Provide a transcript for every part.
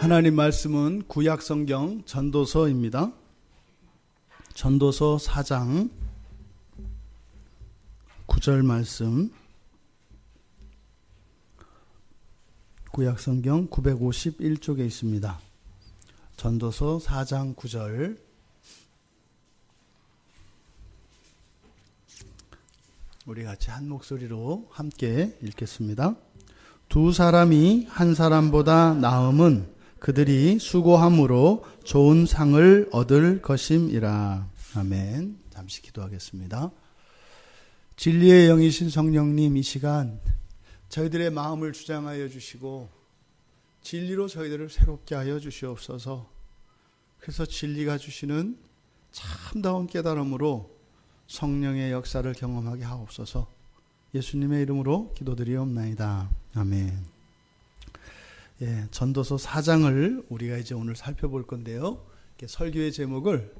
하나님 말씀은 구약성경 전도서입니다. 전도서 4장 9절 말씀, 구약성경 951쪽에 있습니다. 전도서 4장 9절, 우리 같이 한 목소리로 함께 읽겠습니다. 두 사람이 한 사람보다 나음은 그들이 수고함으로 좋은 상을 얻을 것임이라. 아멘. 잠시 기도하겠습니다. 진리의 영이신 성령님, 이 시간 저희들의 마음을 주장하여 주시고 진리로 저희들을 새롭게 하여 주시옵소서. 그래서 진리가 주시는 참다운 깨달음으로 성령의 역사를 경험하게 하옵소서. 예수님의 이름으로 기도드리옵나이다. 아멘. 전도서 4장을 우리가 이제 오늘 살펴볼 건데요. 설교의 제목을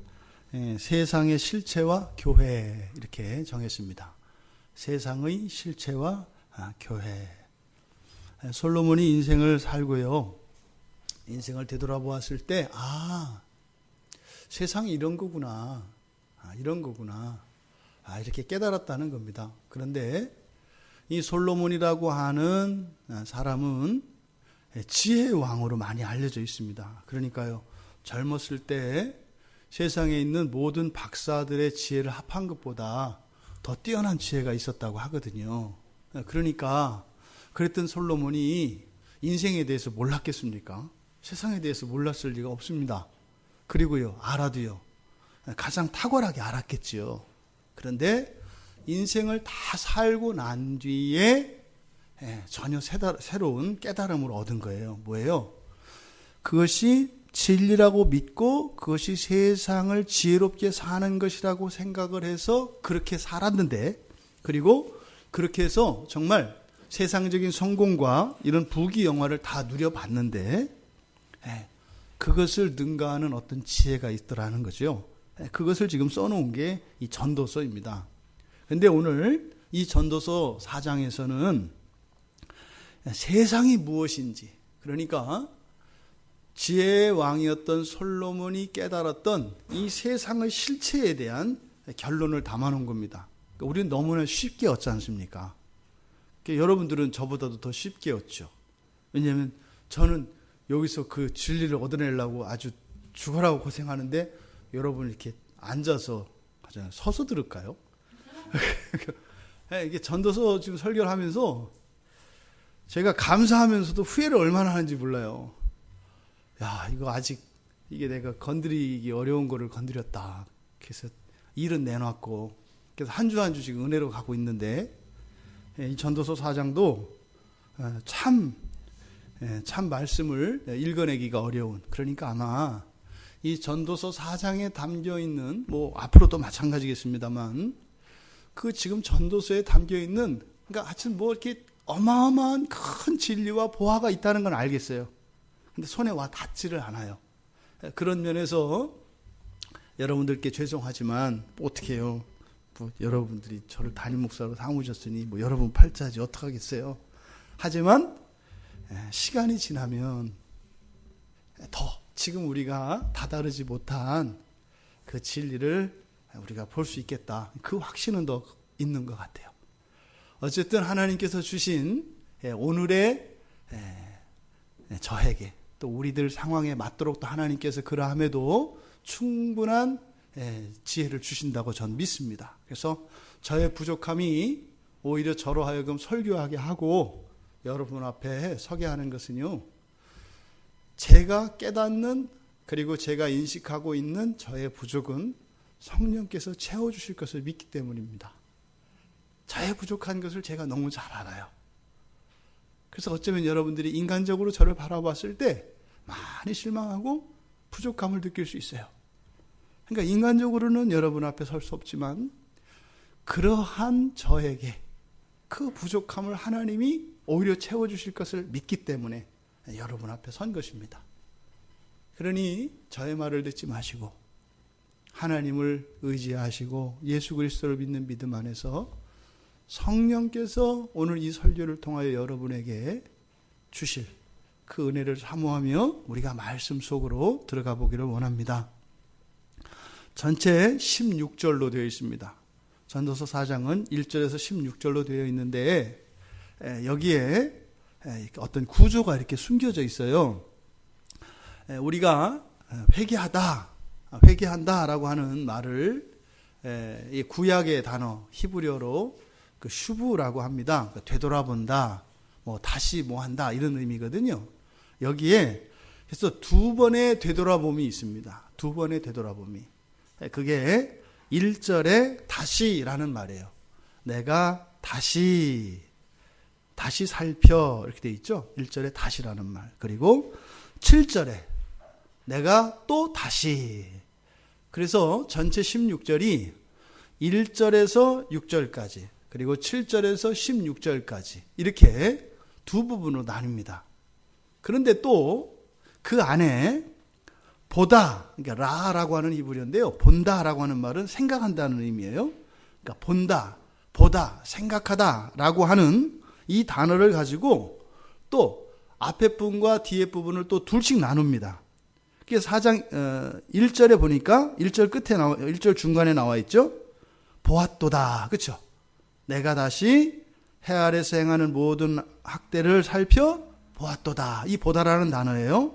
세상의 실체와 교회 이렇게 정했습니다. 세상의 실체와 교회. 솔로몬이 인생을 살고요. 인생을 되돌아보았을 때, 세상이 이런 거구나. 이런 거구나. 이렇게 깨달았다는 겁니다. 그런데 이 솔로몬이라고 하는 사람은 지혜의 왕으로 많이 알려져 있습니다. 그러니까요, 젊었을 때 세상에 있는 모든 박사들의 지혜를 합한 것보다 더 뛰어난 지혜가 있었다고 하거든요. 그러니까 그랬던 솔로몬이 인생에 대해서 몰랐겠습니까? 세상에 대해서 몰랐을 리가 없습니다. 그리고요, 알아도요, 가장 탁월하게 알았겠지요. 그런데 인생을 다 살고 난 뒤에 전혀 새로운 깨달음을 얻은 거예요. 뭐예요? 그것이 진리라고 믿고 그것이 세상을 지혜롭게 사는 것이라고 생각을 해서 그렇게 살았는데, 그리고 그렇게 해서 정말 세상적인 성공과 이런 부귀영화를 다 누려봤는데, 그것을 능가하는 어떤 지혜가 있더라는 거죠. 그것을 지금 써놓은 게 이 전도서입니다. 그런데 오늘 이 전도서 4장에서는 세상이 무엇인지, 그러니까 지혜의 왕이었던 솔로몬이 깨달았던 이 세상의 실체에 대한 결론을 담아놓은 겁니다. 그러니까 우리는 너무나 쉽게 얻지 않습니까? 그러니까 여러분들은 저보다도 더 쉽게 얻죠. 왜냐하면 저는 여기서 그 진리를 얻어내려고 아주 죽어라고 고생하는데, 여러분 이렇게 앉아서 하잖아요. 서서 들을까요? 이게 전도서 지금 설교를 하면서 제가 감사하면서도 후회를 얼마나 하는지 몰라요. 이거 아직 이게 내가 건드리기 어려운 거를 건드렸다. 그래서 일은 내놨고, 그래서 한 주 한 주씩 은혜로 가고 있는데, 이 전도서 4장도 참 말씀을 읽어내기가 어려운, 그러니까 아마 이 전도서 4장에 담겨 있는, 앞으로도 마찬가지겠습니다만, 그 지금 전도서에 담겨 있는, 그러니까 하여튼 이렇게 어마어마한 큰 진리와 보화가 있다는 건 알겠어요. 근데 손에 와 닿지를 않아요. 그런 면에서 여러분들께 죄송하지만 어떻게 해요? 여러분들이 저를 담임 목사로 삼으셨으니 여러분 팔자지 어떡하겠어요? 하지만 시간이 지나면 더 지금 우리가 다다르지 못한 그 진리를 우리가 볼 수 있겠다. 그 확신은 더 있는 것 같아요. 어쨌든 하나님께서 주신 오늘의 저에게, 또 우리들 상황에 맞도록 또 하나님께서 그러함에도 충분한 지혜를 주신다고 전 믿습니다. 그래서 저의 부족함이 오히려 저로 하여금 설교하게 하고 여러분 앞에 서게 하는 것은요, 제가 깨닫는, 그리고 제가 인식하고 있는 저의 부족은 성령께서 채워주실 것을 믿기 때문입니다. 저의 부족한 것을 제가 너무 잘 알아요. 그래서 어쩌면 여러분들이 인간적으로 저를 바라봤을 때 많이 실망하고 부족함을 느낄 수 있어요. 그러니까 인간적으로는 여러분 앞에 설 수 없지만, 그러한 저에게 그 부족함을 하나님이 오히려 채워주실 것을 믿기 때문에 여러분 앞에 선 것입니다. 그러니 저의 말을 듣지 마시고 하나님을 의지하시고 예수 그리스도를 믿는 믿음 안에서 성령께서 오늘 이 설교를 통하여 여러분에게 주실 그 은혜를 사모하며 우리가 말씀 속으로 들어가 보기를 원합니다. 전체 16절로 되어 있습니다. 전도서 4장은 1절에서 16절로 되어 있는데 여기에 어떤 구조가 이렇게 숨겨져 있어요. 우리가 회개한다라고 하는 말을 구약의 단어 히브리어로 그 슈브라고 합니다. 되돌아본다, 다시 한다 이런 의미거든요. 여기에 그래서 두 번의 되돌아봄이 있습니다. 두 번의 되돌아봄이. 그게 1절에 다시라는 말이에요. 내가 다시 살펴 이렇게 돼 있죠. 1절에 다시라는 말. 그리고 7절에 내가 또 다시. 그래서 전체 16절이 1절에서 6절까지 그리고 7절에서 16절까지 이렇게 두 부분으로 나뉩니다. 그런데 또 그 안에 보다, 그러니까 라라고 하는 히브리어인데요. 본다라고 하는 말은 생각한다는 의미예요. 그러니까 본다, 보다, 생각하다라고 하는 이 단어를 가지고 또 앞에 부분과 뒤에 부분을 또 둘씩 나눕니다. 그래서 4장 1절에 보니까 1절 중간에 나와 있죠. 보았도다. 그렇죠? 내가 다시 해 아래서 행하는 모든 학대를 살펴 보았도다. 이 보다라는 단어예요.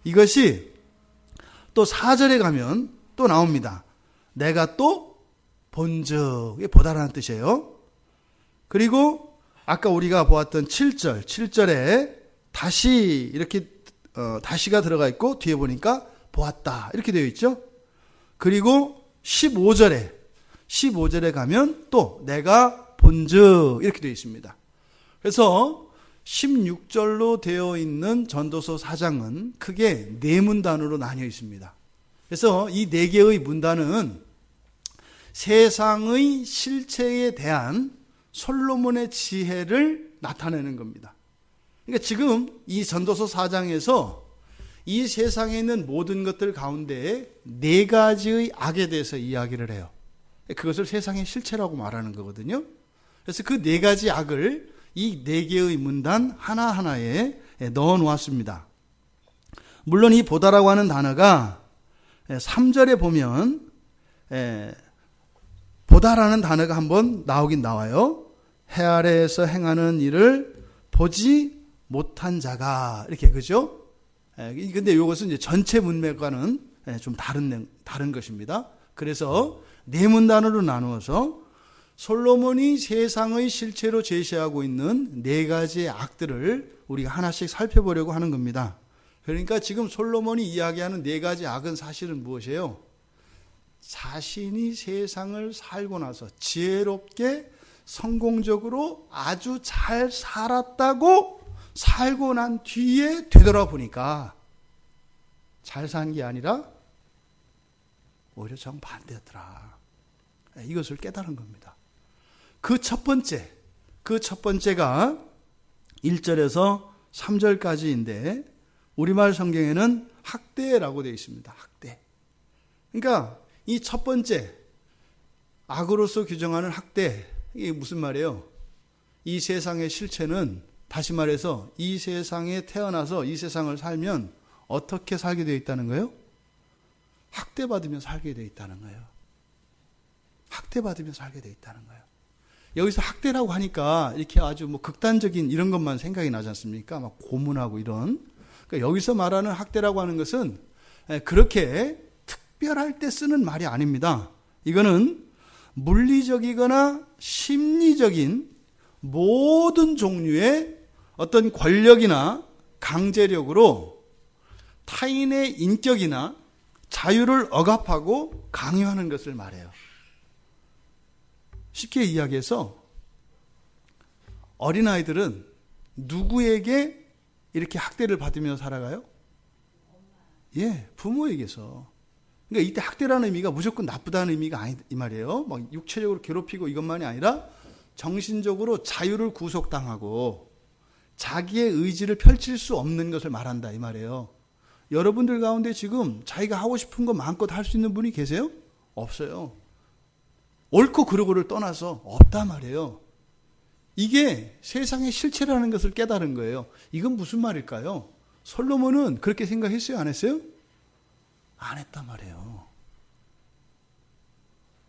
이것이 또 4절에 가면 또 나옵니다. 내가 또 본즉. 이게 보다라는 뜻이에요. 그리고 아까 우리가 보았던 7절에 다시 이렇게 다시가 들어가 있고 뒤에 보니까 보았다 이렇게 되어 있죠. 그리고 15절에 가면 또 내가 본즉 이렇게 되어 있습니다. 그래서 16절로 되어 있는 전도서 4장은 크게 네 문단으로 나뉘어 있습니다. 그래서 이 네 개의 문단은 세상의 실체에 대한 솔로몬의 지혜를 나타내는 겁니다. 그러니까 지금 이 전도서 4장에서 이 세상에 있는 모든 것들 가운데 네 가지의 악에 대해서 이야기를 해요. 그것을 세상의 실체라고 말하는 거거든요. 그래서 그 네 가지 악을 이 네 개의 문단 하나하나에 넣어 놓았습니다. 물론 이 보다라고 하는 단어가 3절에 보면 보다라는 단어가 한번 나오긴 나와요. 해 아래에서 행하는 일을 보지 못한 자가 이렇게 그죠? 근데 이것은 이제 전체 문맥과는 좀 다른 것입니다. 그래서 네 문단으로 나누어서 솔로몬이 세상의 실체로 제시하고 있는 네 가지의 악들을 우리가 하나씩 살펴보려고 하는 겁니다. 그러니까 지금 솔로몬이 이야기하는 네 가지 악은 사실은 무엇이에요? 자신이 세상을 살고 나서 지혜롭게 성공적으로 아주 잘 살았다고 살고 난 뒤에 되돌아보니까 잘 산 게 아니라 오히려 정반대였더라. 이것을 깨달은 겁니다. 그 첫 번째가 1절에서 3절까지인데 우리말 성경에는 학대라고 되어 있습니다. 학대. 그러니까 이 첫 번째 악으로서 규정하는 학대, 이게 무슨 말이에요? 이 세상의 실체는 다시 말해서 이 세상에 태어나서 이 세상을 살면 어떻게 살게 되어 있다는 거예요? 학대받으며 살게 되어 있다는 거예요. 학대받으며 살게 되어 있다는 거예요. 여기서 학대라고 하니까 이렇게 아주 극단적인 이런 것만 생각이 나지 않습니까? 막 고문하고 이런. 그러니까 여기서 말하는 학대라고 하는 것은 그렇게 특별할 때 쓰는 말이 아닙니다. 이거는 물리적이거나 심리적인 모든 종류의 어떤 권력이나 강제력으로 타인의 인격이나 자유를 억압하고 강요하는 것을 말해요. 쉽게 이야기해서 어린아이들은 누구에게 이렇게 학대를 받으며 살아가요? 부모에게서. 그러니까 이때 학대라는 의미가 무조건 나쁘다는 의미가 아니 이 말이에요. 막 육체적으로 괴롭히고 이것만이 아니라 정신적으로 자유를 구속당하고 자기의 의지를 펼칠 수 없는 것을 말한다 이 말이에요. 여러분들 가운데 지금 자기가 하고 싶은 거 마음껏 할 수 있는 분이 계세요? 없어요. 옳고 그르고를 떠나서 없단 말이에요. 이게 세상의 실체라는 것을 깨달은 거예요. 이건 무슨 말일까요? 솔로몬은 그렇게 생각했어요? 안 했어요? 안 했단 말이에요.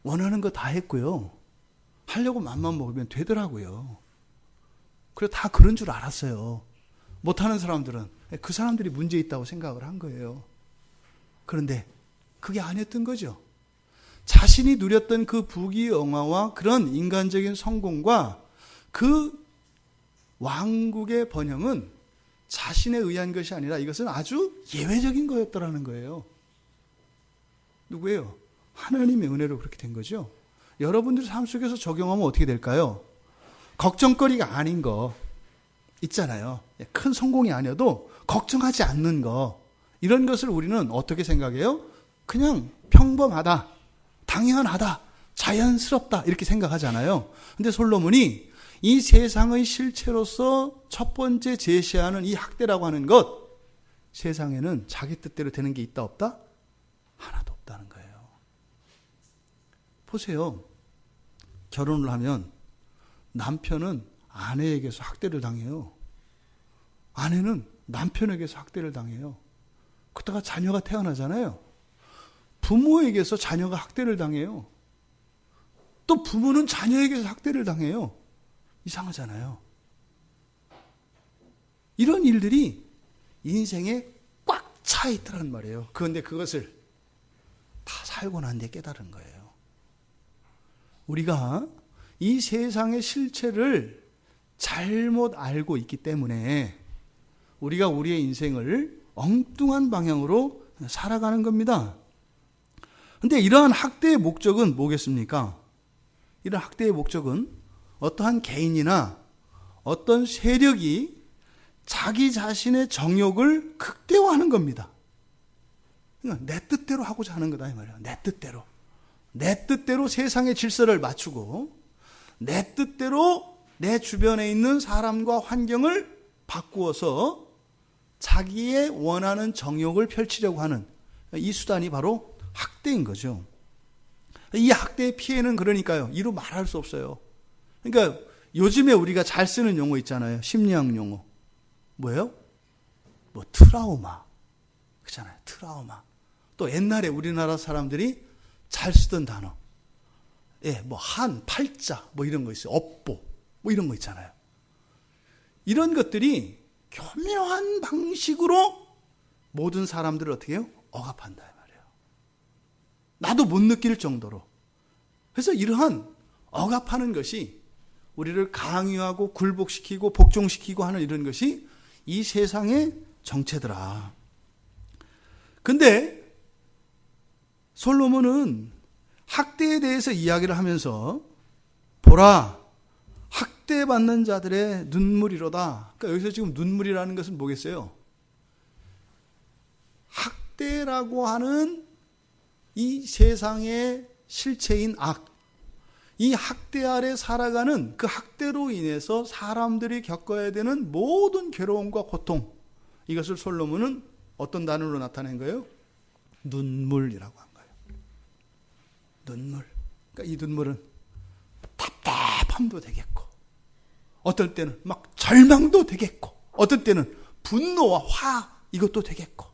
원하는 거 다 했고요. 하려고 맘만 먹으면 되더라고요. 그래서 다 그런 줄 알았어요. 못하는 사람들은 그 사람들이 문제 있다고 생각을 한 거예요. 그런데 그게 아니었던 거죠. 자신이 누렸던 그 부귀영화와 그런 인간적인 성공과 그 왕국의 번영은 자신에 의한 것이 아니라 이것은 아주 예외적인 거였더라는 거예요. 누구예요? 하나님의 은혜로 그렇게 된 거죠. 여러분들 삶 속에서 적용하면 어떻게 될까요? 걱정거리가 아닌 거 있잖아요. 큰 성공이 아니어도 걱정하지 않는 거, 이런 것을 우리는 어떻게 생각해요? 그냥 평범하다, 당연하다, 자연스럽다 이렇게 생각하잖아요. 근데 솔로몬이 이 세상의 실체로서 첫 번째 제시하는 이 학대라고 하는 것, 세상에는 자기 뜻대로 되는 게 있다 없다? 하나도 없다는 거예요. 보세요. 결혼을 하면 남편은 아내에게서 학대를 당해요. 아내는 남편에게서 학대를 당해요. 그러다가 자녀가 태어나잖아요. 부모에게서 자녀가 학대를 당해요. 또 부모는 자녀에게서 학대를 당해요. 이상하잖아요. 이런 일들이 인생에 꽉 차 있더란 말이에요. 그런데 그것을 다 살고 난 뒤에 깨달은 거예요. 우리가 이 세상의 실체를 잘못 알고 있기 때문에 우리가 우리의 인생을 엉뚱한 방향으로 살아가는 겁니다. 그런데 이러한 학대의 목적은 뭐겠습니까? 이런 학대의 목적은 어떠한 개인이나 어떤 세력이 자기 자신의 정욕을 극대화하는 겁니다. 그러니까 내 뜻대로 하고자 하는 거다 이 말이에요. 내 뜻대로. 내 뜻대로 세상의 질서를 맞추고 내 뜻대로 내 주변에 있는 사람과 환경을 바꾸어서 자기의 원하는 정욕을 펼치려고 하는 이 수단이 바로 학대인 거죠. 이 학대의 피해는 그러니까요, 이루 말할 수 없어요. 그러니까 요즘에 우리가 잘 쓰는 용어 있잖아요. 심리학 용어. 뭐예요? 뭐 트라우마. 그렇잖아요. 트라우마. 또 옛날에 우리나라 사람들이 잘 쓰던 단어. 예, 뭐 팔자, 뭐 이런 거 있어요. 업보, 뭐 이런 거 있잖아요. 이런 것들이 교묘한 방식으로 모든 사람들을 어떻게 해요? 억압한다 이 말이에요. 나도 못 느낄 정도로. 그래서 이러한 억압하는 것이 우리를 강요하고 굴복시키고 복종시키고 하는 이런 것이 이 세상의 정체더라. 근데 솔로몬은 학대에 대해서 이야기를 하면서 보라, 학대받는 자들의 눈물이로다. 그러니까 여기서 지금 눈물이라는 것은 뭐겠어요? 학대라고 하는 이 세상의 실체인 악, 이 학대 아래 살아가는 그 학대로 인해서 사람들이 겪어야 되는 모든 괴로움과 고통, 이것을 솔로몬은 어떤 단어로 나타낸 거예요? 눈물이라고 한 거예요. 눈물. 그러니까 이 눈물은 답답함도 되겠고, 어떨 때는 막 절망도 되겠고, 어떨 때는 분노와 화, 이것도 되겠고,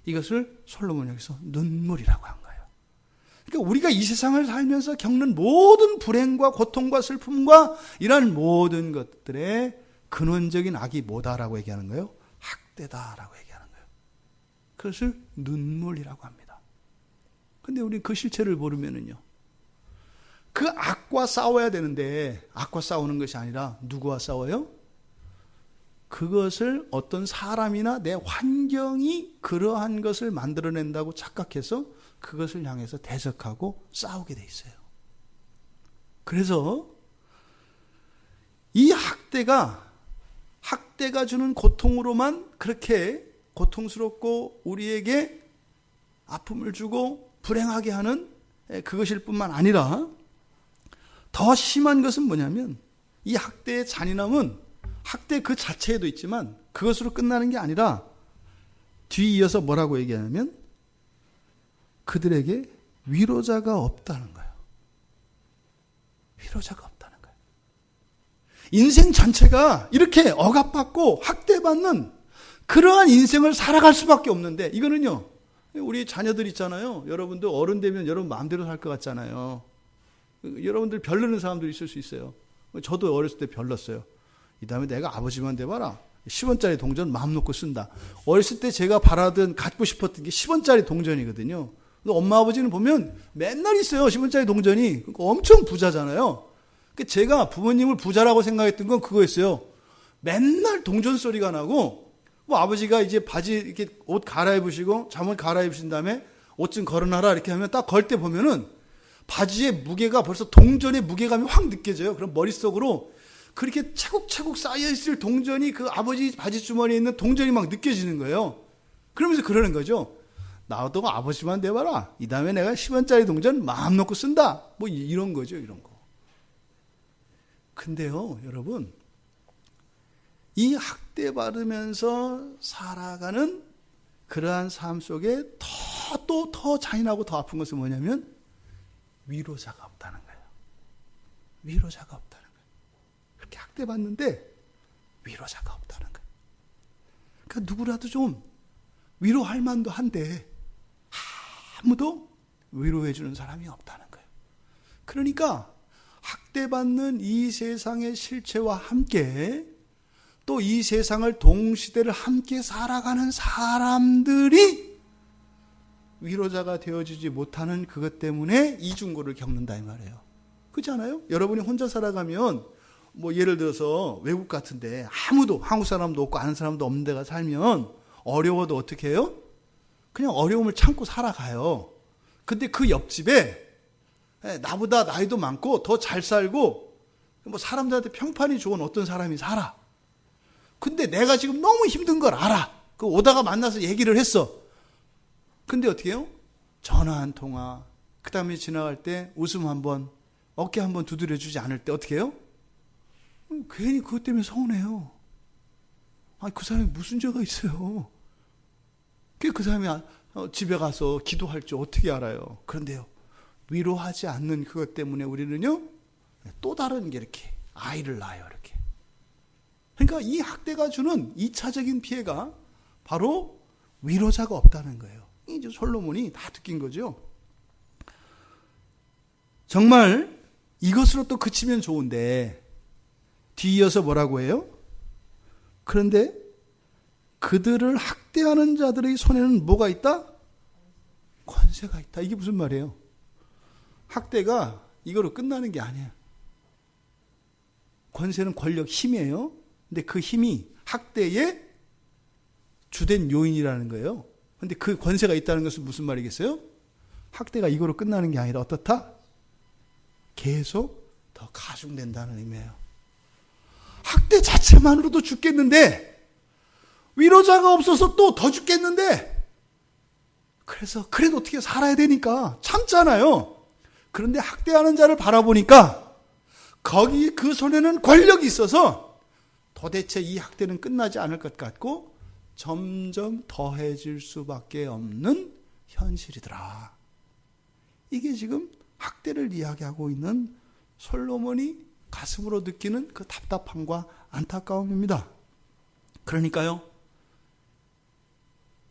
이것을 솔로몬이 여기서 눈물이라고 한 거예요. 그러니까 우리가 이 세상을 살면서 겪는 모든 불행과 고통과 슬픔과 이런 모든 것들의 근원적인 악이 뭐다라고 얘기하는 거예요? 학대다라고 얘기하는 거예요. 그것을 눈물이라고 합니다. 근데 우리 그 실체를 모르면은요, 그 악과 싸워야 되는데 악과 싸우는 것이 아니라 누구와 싸워요? 그것을 어떤 사람이나 내 환경이 그러한 것을 만들어낸다고 착각해서 그것을 향해서 대적하고 싸우게 돼 있어요. 그래서 이 학대가 주는 고통으로만 그렇게 고통스럽고 우리에게 아픔을 주고 불행하게 하는 그것일 뿐만 아니라 더 심한 것은 뭐냐면 이 학대의 잔인함은 학대 그 자체에도 있지만 그것으로 끝나는 게 아니라 뒤이어서 뭐라고 얘기하냐면 그들에게 위로자가 없다는 거예요. 위로자가 없다는 거예요. 인생 전체가 이렇게 억압받고 학대받는 그러한 인생을 살아갈 수밖에 없는데, 이거는요, 우리 자녀들 있잖아요. 여러분도 어른 되면 여러분 마음대로 살 것 같잖아요. 여러분들 별르는 사람들 있을 수 있어요. 저도 어렸을 때 별렀어요. 이 다음에 내가 아버지만 돼봐라. 10원짜리 동전 마음 놓고 쓴다. 어렸을 때 제가 바라던, 갖고 싶었던 게 10원짜리 동전이거든요. 엄마 아버지는 보면 맨날 있어요. 10원짜리 동전이. 그러니까 엄청 부자잖아요. 제가 부모님을 부자라고 생각했던 건 그거였어요. 맨날 동전 소리가 나고, 뭐 아버지가 이제 바지 이렇게 옷 갈아입으시고 잠옷 갈아입으신 다음에 옷 좀 걸어놔라 이렇게 하면 딱 걸 때 보면은 바지의 무게가 벌써 동전의 무게감이 확 느껴져요. 그럼 머릿속으로 그렇게 차곡차곡 쌓여있을 동전이 그 아버지 바지 주머니에 있는 동전이 막 느껴지는 거예요. 그러면서 그러는 거죠. 나도 아버지만 돼봐라. 이 다음에 내가 10원짜리 동전 마음 놓고 쓴다. 뭐 이런 거죠. 이런 거. 근데요, 여러분, 이 학대받으면서 살아가는 그러한 삶 속에 더 잔인하고 더 아픈 것은 뭐냐면 위로자가 없다는 거예요. 위로자가 없다는 거예요. 그렇게 학대받는데 위로자가 없다는 거예요. 그러니까 누구라도 좀 위로할 만도 한데 아무도 위로해주는 사람이 없다는 거예요. 그러니까 학대받는 이 세상의 실체와 함께 또 이 세상을 동시대를 함께 살아가는 사람들이 위로자가 되어주지 못하는 그것 때문에 이중고를 겪는다 이 말이에요. 그렇지 않아요? 여러분이 혼자 살아가면 뭐 예를 들어서 외국 같은데 아무도 한국 사람도 없고 아는 사람도 없는 데가 살면 어려워도 어떻게 해요? 그냥 어려움을 참고 살아가요. 근데 그 옆집에 나보다 나이도 많고 더 잘 살고 뭐 사람들한테 평판이 좋은 어떤 사람이 살아. 근데 내가 지금 너무 힘든 걸 알아. 그 오다가 만나서 얘기를 했어. 근데 어떻게 해요? 전화 한 통화, 그 다음에 지나갈 때 웃음 한번, 어깨 한번 두드려주지 않을 때 어떻게 해요? 괜히 그것 때문에 서운해요. 아니, 그 사람이 무슨 죄가 있어요? 그 사람이 집에 가서 기도할 줄 어떻게 알아요? 그런데요, 위로하지 않는 그것 때문에 우리는요, 또 다른 게 이렇게 아이를 낳아요, 이렇게. 그러니까 이 학대가 주는 2차적인 피해가 바로 위로자가 없다는 거예요. 이제 솔로몬이 다 느낀 거죠. 정말 이것으로 또 그치면 좋은데 뒤이어서 뭐라고 해요? 그런데 그들을 학대하는 자들의 손에는 뭐가 있다? 권세가 있다. 이게 무슨 말이에요? 학대가 이거로 끝나는 게 아니에요. 권세는 권력, 힘이에요. 근데 그 힘이 학대의 주된 요인이라는 거예요. 근데 그 권세가 있다는 것은 무슨 말이겠어요? 학대가 이거로 끝나는 게 아니라 어떻다? 계속 더 가중된다는 의미예요. 학대 자체만으로도 죽겠는데 위로자가 없어서 또 더 죽겠는데 그래서 그래도 어떻게 살아야 되니까 참잖아요. 그런데 학대하는 자를 바라보니까 거기 그 손에는 권력이 있어서 도대체 이 학대는 끝나지 않을 것 같고 점점 더해질 수밖에 없는 현실이더라. 이게 지금 학대를 이야기하고 있는 솔로몬이 가슴으로 느끼는 그 답답함과 안타까움입니다. 그러니까요,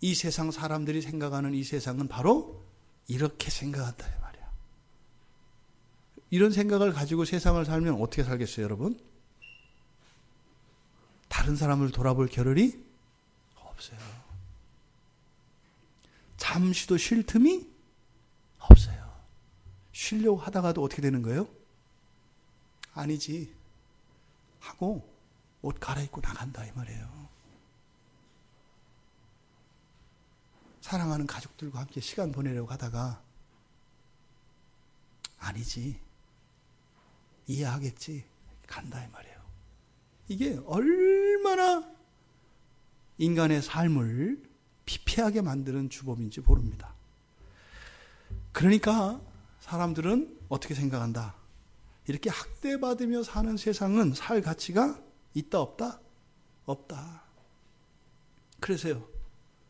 이 세상 사람들이 생각하는 이 세상은 바로 이렇게 생각한다 이 말이야. 이런 생각을 가지고 세상을 살면 어떻게 살겠어요, 여러분? 다른 사람을 돌아볼 겨를이 없어요. 잠시도 쉴 틈이 없어요. 쉬려고 하다가도 어떻게 되는 거예요? 아니지 하고 옷 갈아입고 나간다 이 말이에요. 사랑하는 가족들과 함께 시간 보내려고 하다가 아니지 이해하겠지 간다 이 말이에요. 이게 얼마나 인간의 삶을 피폐하게 만드는 주범인지 모릅니다. 그러니까 사람들은 어떻게 생각한다? 이렇게 학대받으며 사는 세상은 살 가치가 있다 없다? 없다. 그래서요,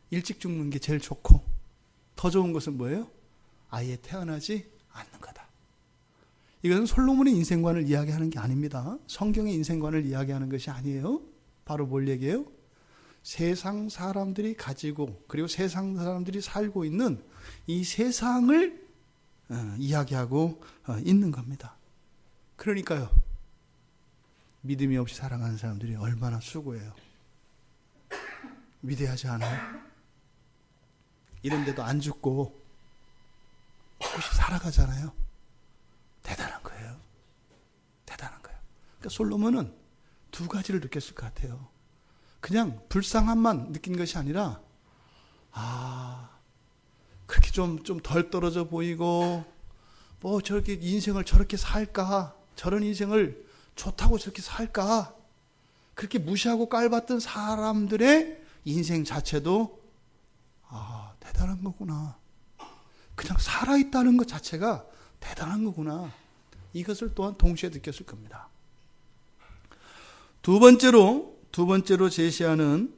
일찍 죽는 게 제일 좋고 더 좋은 것은 뭐예요? 아예 태어나지 않는 거다. 이것은 솔로몬의 인생관을 이야기하는 게 아닙니다. 성경의 인생관을 이야기하는 것이 아니에요. 바로 뭘 얘기해요? 세상 사람들이 가지고 그리고 세상 사람들이 살고 있는 이 세상을 이야기하고 있는 겁니다. 그러니까요. 믿음이 없이 살아가는 사람들이 얼마나 수고해요. 위대하지 않아요? 이런데도 안 죽고 혹시 살아가잖아요. 대단한 거예요. 대단한 거예요. 그러니까 솔로몬은 두 가지를 느꼈을 것 같아요. 그냥 불쌍함만 느낀 것이 아니라 그렇게 좀 덜 떨어져 보이고 뭐 저렇게 인생을 저렇게 살까? 저런 인생을 좋다고 저렇게 살까? 그렇게 무시하고 깔봤던 사람들의 인생 자체도 대단한 거구나. 그냥 살아있다는 것 자체가 대단한 거구나. 이것을 또한 동시에 느꼈을 겁니다. 두 번째로 제시하는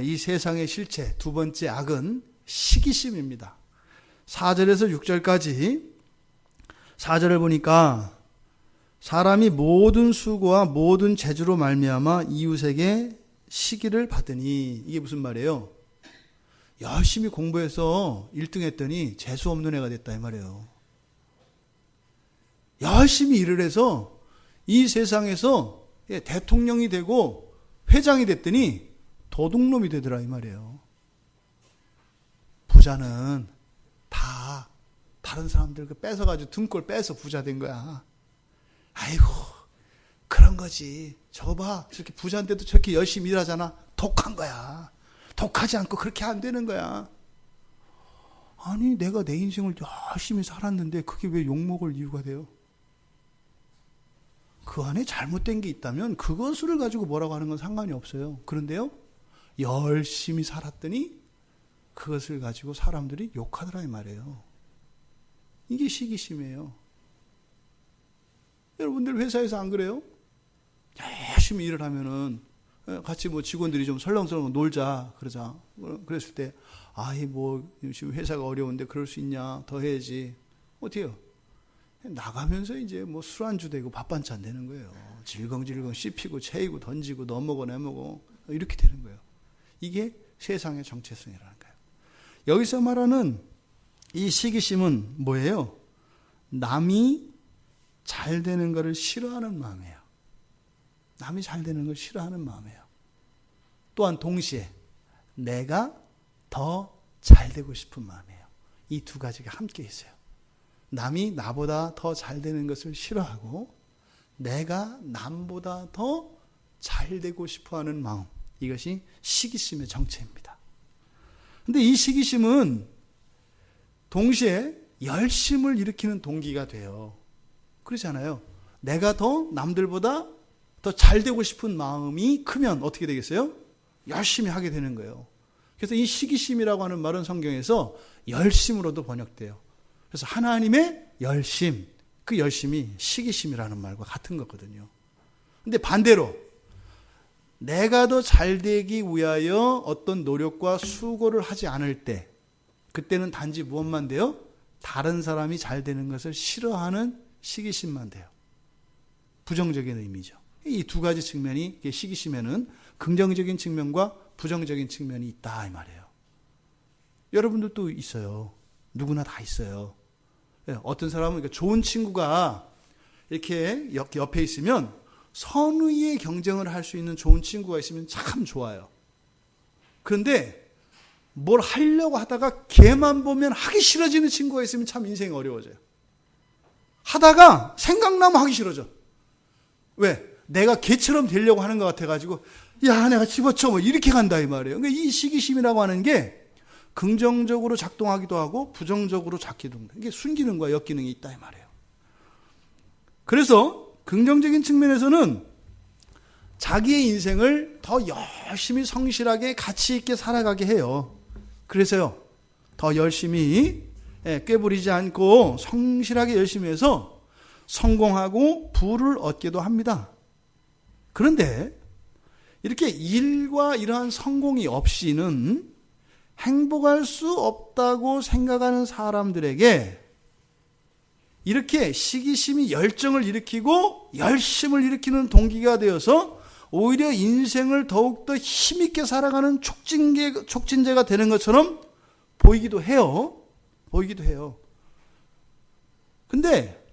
이 세상의 실체, 두 번째 악은 시기심입니다. 4절에서 6절까지 4절을 보니까 사람이 모든 수고와 모든 재주로 말미암아 이웃에게 시기를 받으니, 이게 무슨 말이에요? 열심히 공부해서 1등 했더니 재수 없는 애가 됐다 이 말이에요. 열심히 일을 해서 이 세상에서 대통령이 되고 회장이 됐더니 도둑놈이 되더라 이 말이에요. 부자는 다 다른 사람들 뺏어가지고 등골 빼서 부자 된 거야. 아이고 그런 거지. 저거 봐, 저렇게 부자인데도 저렇게 열심히 일하잖아. 독한 거야. 독하지 않고 그렇게 안 되는 거야. 아니 내가 내 인생을 열심히 살았는데 그게 왜 욕먹을 이유가 돼요? 그 안에 잘못된 게 있다면 그것을 가지고 뭐라고 하는 건 상관이 없어요. 그런데요, 열심히 살았더니 그것을 가지고 사람들이 욕하더라 이 말이에요. 이게 시기심이에요. 여러분들 회사에서 안 그래요? 열심히 일을 하면은 같이 뭐 직원들이 좀 설렁설렁 놀자 그러자. 그랬을 때 지금 회사가 어려운데 그럴 수 있냐? 더 해야지. 어떻게 해요? 나가면서 이제 뭐 술안주 되고 밥반찬 되는 거예요. 질겅질겅 씹히고 채이고 던지고 너 먹어 내 먹어 이렇게 되는 거예요. 이게 세상의 정체성이라는 거예요. 여기서 말하는 이 시기심은 뭐예요? 남이 잘 되는 것을 싫어하는 마음이에요. 남이 잘 되는 걸 싫어하는 마음이에요. 또한 동시에 내가 더 잘 되고 싶은 마음이에요. 이 두 가지가 함께 있어요. 남이 나보다 더 잘 되는 것을 싫어하고 내가 남보다 더 잘 되고 싶어하는 마음, 이것이 시기심의 정체입니다. 근데 이 시기심은 동시에 열심을 일으키는 동기가 돼요. 그렇잖아요. 내가 더 남들보다 더 잘 되고 싶은 마음이 크면 어떻게 되겠어요? 열심히 하게 되는 거예요. 그래서 이 시기심이라고 하는 말은 성경에서 열심으로도 번역돼요. 그래서 하나님의 열심, 그 열심이 시기심이라는 말과 같은 거거든요. 근데 반대로 내가 더 잘 되기 위하여 어떤 노력과 수고를 하지 않을 때, 그때는 단지 무엇만 돼요? 다른 사람이 잘 되는 것을 싫어하는 시기심만 돼요. 부정적인 의미죠. 이 두 가지 측면이, 시기심에는 긍정적인 측면과 부정적인 측면이 있다 이 말이에요. 여러분들도 있어요. 누구나 다 있어요. 어떤 사람은 좋은 친구가 이렇게 옆에 있으면 선의의 경쟁을 할 수 있는 좋은 친구가 있으면 참 좋아요. 그런데 뭘 하려고 하다가 걔만 보면 하기 싫어지는 친구가 있으면 참 인생이 어려워져요. 하다가 생각나면 하기 싫어져. 왜? 내가 걔처럼 되려고 하는 것 같아가지고 야 내가 집어쳐 뭐 이렇게 간다 이 말이에요. 그러니까 이 시기심이라고 하는 게 긍정적으로 작동하기도 하고 부정적으로 작기도 합니다. 이게 순기능과 역기능이 있다 이 말이에요. 그래서 긍정적인 측면에서는 자기의 인생을 더 열심히 성실하게 가치 있게 살아가게 해요. 그래서요, 더 열심히 꾀부리지 않고 성실하게 열심히 해서 성공하고 부를 얻기도 합니다. 그런데 이렇게 일과 이러한 성공이 없이는 행복할 수 없다고 생각하는 사람들에게 이렇게 시기심이 열정을 일으키고 열심을 일으키는 동기가 되어서 오히려 인생을 더욱더 힘있게 살아가는 촉진제가 되는 것처럼 보이기도 해요. 근데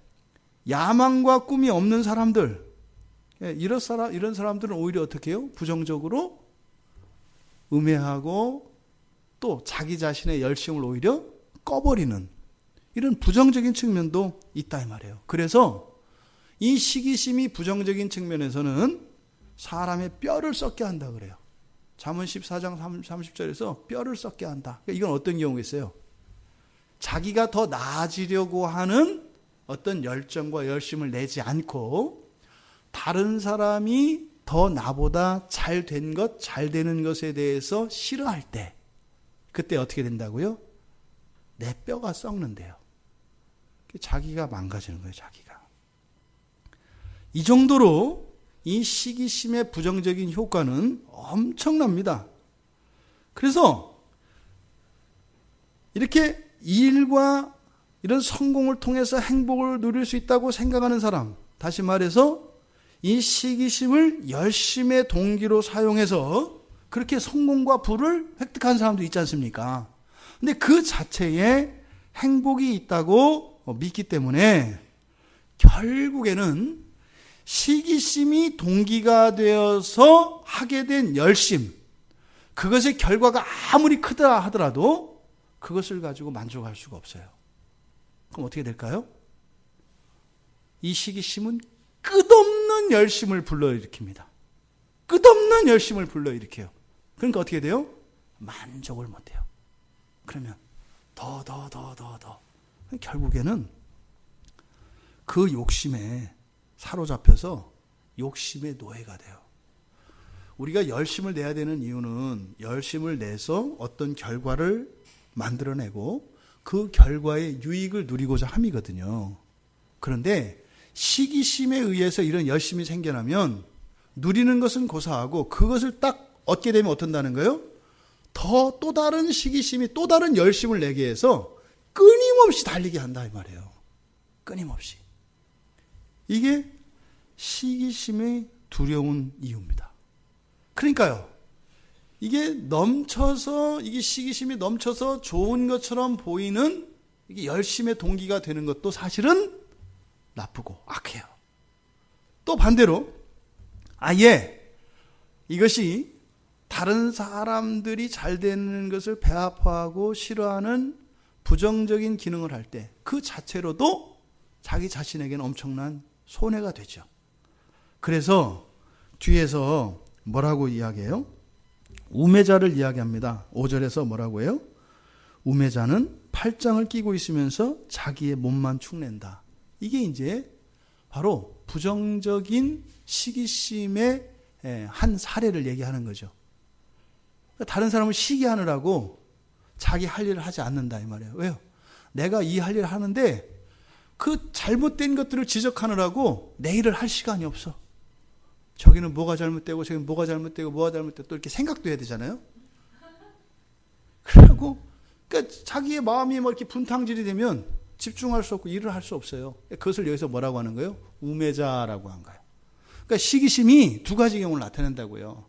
야망과 꿈이 없는 사람들, 이런 사람들은 오히려 어떻게 해요? 부정적으로 음해하고 또 자기 자신의 열심을 오히려 꺼버리는 이런 부정적인 측면도 있다 이 말이에요. 그래서 이 시기심이 부정적인 측면에서는 사람의 뼈를 썩게 한다 그래요. 잠언 14장 30절에서 뼈를 썩게 한다. 이건 어떤 경우겠어요? 자기가 더 나아지려고 하는 어떤 열정과 열심을 내지 않고 다른 사람이 더 나보다 잘 된 것, 잘 되는 것에 대해서 싫어할 때 그때 어떻게 된다고요? 내 뼈가 썩는데요. 자기가 망가지는 거예요. 자기가. 이 정도로 이 시기심의 부정적인 효과는 엄청납니다. 그래서 이렇게 일과 이런 성공을 통해서 행복을 누릴 수 있다고 생각하는 사람, 다시 말해서 이 시기심을 열심의 동기로 사용해서 그렇게 성공과 부를 획득한 사람도 있지 않습니까? 근데 그 자체에 행복이 있다고 믿기 때문에 결국에는 시기심이 동기가 되어서 하게 된 열심, 그것의 결과가 아무리 크다 하더라도 그것을 가지고 만족할 수가 없어요. 그럼 어떻게 될까요? 이 시기심은 끝없는 열심을 불러일으킵니다. 끝없는 열심을 불러일으켜요. 그러니까 어떻게 돼요? 만족을 못해요. 그러면 더. 결국에는 그 욕심에 사로잡혀서 욕심의 노예가 돼요. 우리가 열심을 내야 되는 이유는 열심을 내서 어떤 결과를 만들어내고 그 결과의 유익을 누리고자 함이거든요. 그런데 시기심에 의해서 이런 열심이 생겨나면 누리는 것은 고사하고 그것을 딱 얻게 되면 어떤다는 거예요? 또 다른 시기심이 또 다른 열심을 내게 해서 끊임없이 달리게 한다 이 말이에요. 끊임없이. 이게 시기심의 두려운 이유입니다. 그러니까요. 이게 시기심이 넘쳐서 좋은 것처럼 보이는 이게 열심의 동기가 되는 것도 사실은 나쁘고 악해요. 또 반대로 아예 이것이 다른 사람들이 잘 되는 것을 배합하고 싫어하는 부정적인 기능을 할 때 그 자체로도 자기 자신에게는 엄청난 손해가 되죠. 그래서 뒤에서 뭐라고 이야기해요? 우매자를 이야기합니다. 5절에서 뭐라고 해요? 우매자는 팔짱을 끼고 있으면서 자기의 몸만 축낸다. 이게 이제 바로 부정적인 시기심의 한 사례를 얘기하는 거죠. 다른 사람을 시기 하느라고 자기 할 일을 하지 않는다 이 말이에요. 왜요? 내가 이 할 일을 하는데 그 잘못된 것들을 지적하느라고 내 일을 할 시간이 없어. 저기는 뭐가 잘못되고 저기는 뭐가 잘못되고 뭐가 잘못되고 또 이렇게 생각도 해야 되잖아요. 그러고 그러니까 자기의 마음이 뭐 이렇게 분탕질이 되면 집중할 수 없고 일을 할 수 없어요. 그것을 여기서 뭐라고 하는 거예요? 우매자라고 한 거예요. 그러니까 시기심이 두 가지 경우를 나타낸다고요.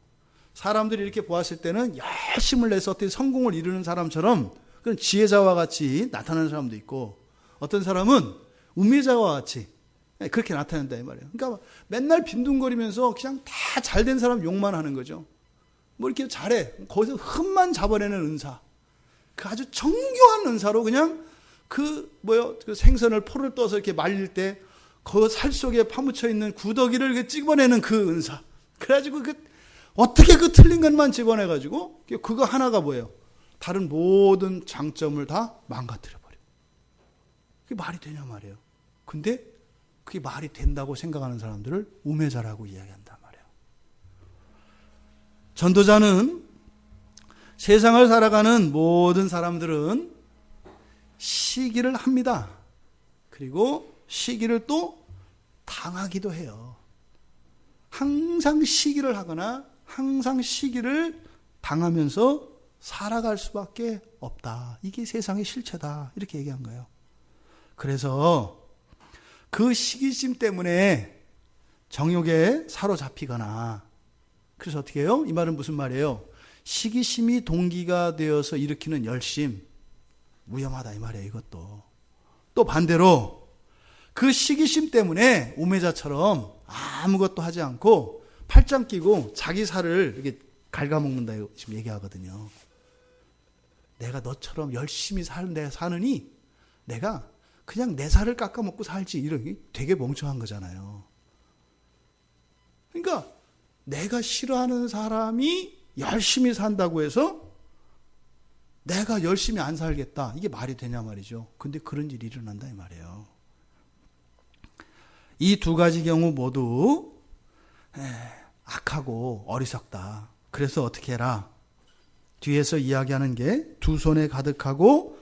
사람들이 이렇게 보았을 때는 열심을 내서 어떤 성공을 이루는 사람처럼 그런 지혜자와 같이 나타나는 사람도 있고 어떤 사람은 우매자와 같이 그렇게 나타낸다 이 말이에요. 그러니까 맨날 빈둥거리면서 그냥 다 잘된 사람 욕만 하는 거죠. 뭐 이렇게 잘해. 거기서 흠만 잡아내는 은사. 그 아주 정교한 은사로 그냥 그 생선을 포를 떠서 이렇게 말릴 때 그 살 속에 파묻혀 있는 구더기를 찍어내는 그 은사. 그래가지고 어떻게 그 틀린 것만 집어내가지고 그거 하나가 뭐예요? 다른 모든 장점을 다 망가뜨려버려. 그게 말이 되냐 말이에요. 근데 그게 말이 된다고 생각하는 사람들을 우매자라고 이야기한단 말이에요. 전도자는 세상을 살아가는 모든 사람들은 시기를 합니다. 그리고 시기를 또 당하기도 해요. 항상 시기를 하거나 항상 시기를 당하면서 살아갈 수밖에 없다. 이게 세상의 실체다. 이렇게 얘기한 거예요. 그래서 그 시기심 때문에 정욕에 사로잡히거나 그래서 어떻게 해요? 이 말은 무슨 말이에요? 시기심이 동기가 되어서 일으키는 열심, 위험하다 이 말이에요. 이것도. 또 반대로 그 시기심 때문에 우매자처럼 아무것도 하지 않고 팔짱 끼고 자기 살을 이렇게 갉아먹는다 지금 얘기하거든요. 내가 너처럼 열심히 사느니 내가 그냥 내 살을 깎아먹고 살지. 이런 되게 멍청한 거잖아요. 그러니까 내가 싫어하는 사람이 열심히 산다고 해서 내가 열심히 안 살겠다. 이게 말이 되냐 말이죠. 근데 그런 일이 일어난다 이 말이에요. 이 두 가지 경우 모두 악하고 어리석다. 그래서 어떻게 해라? 뒤에서 이야기하는 게 두 손에 가득하고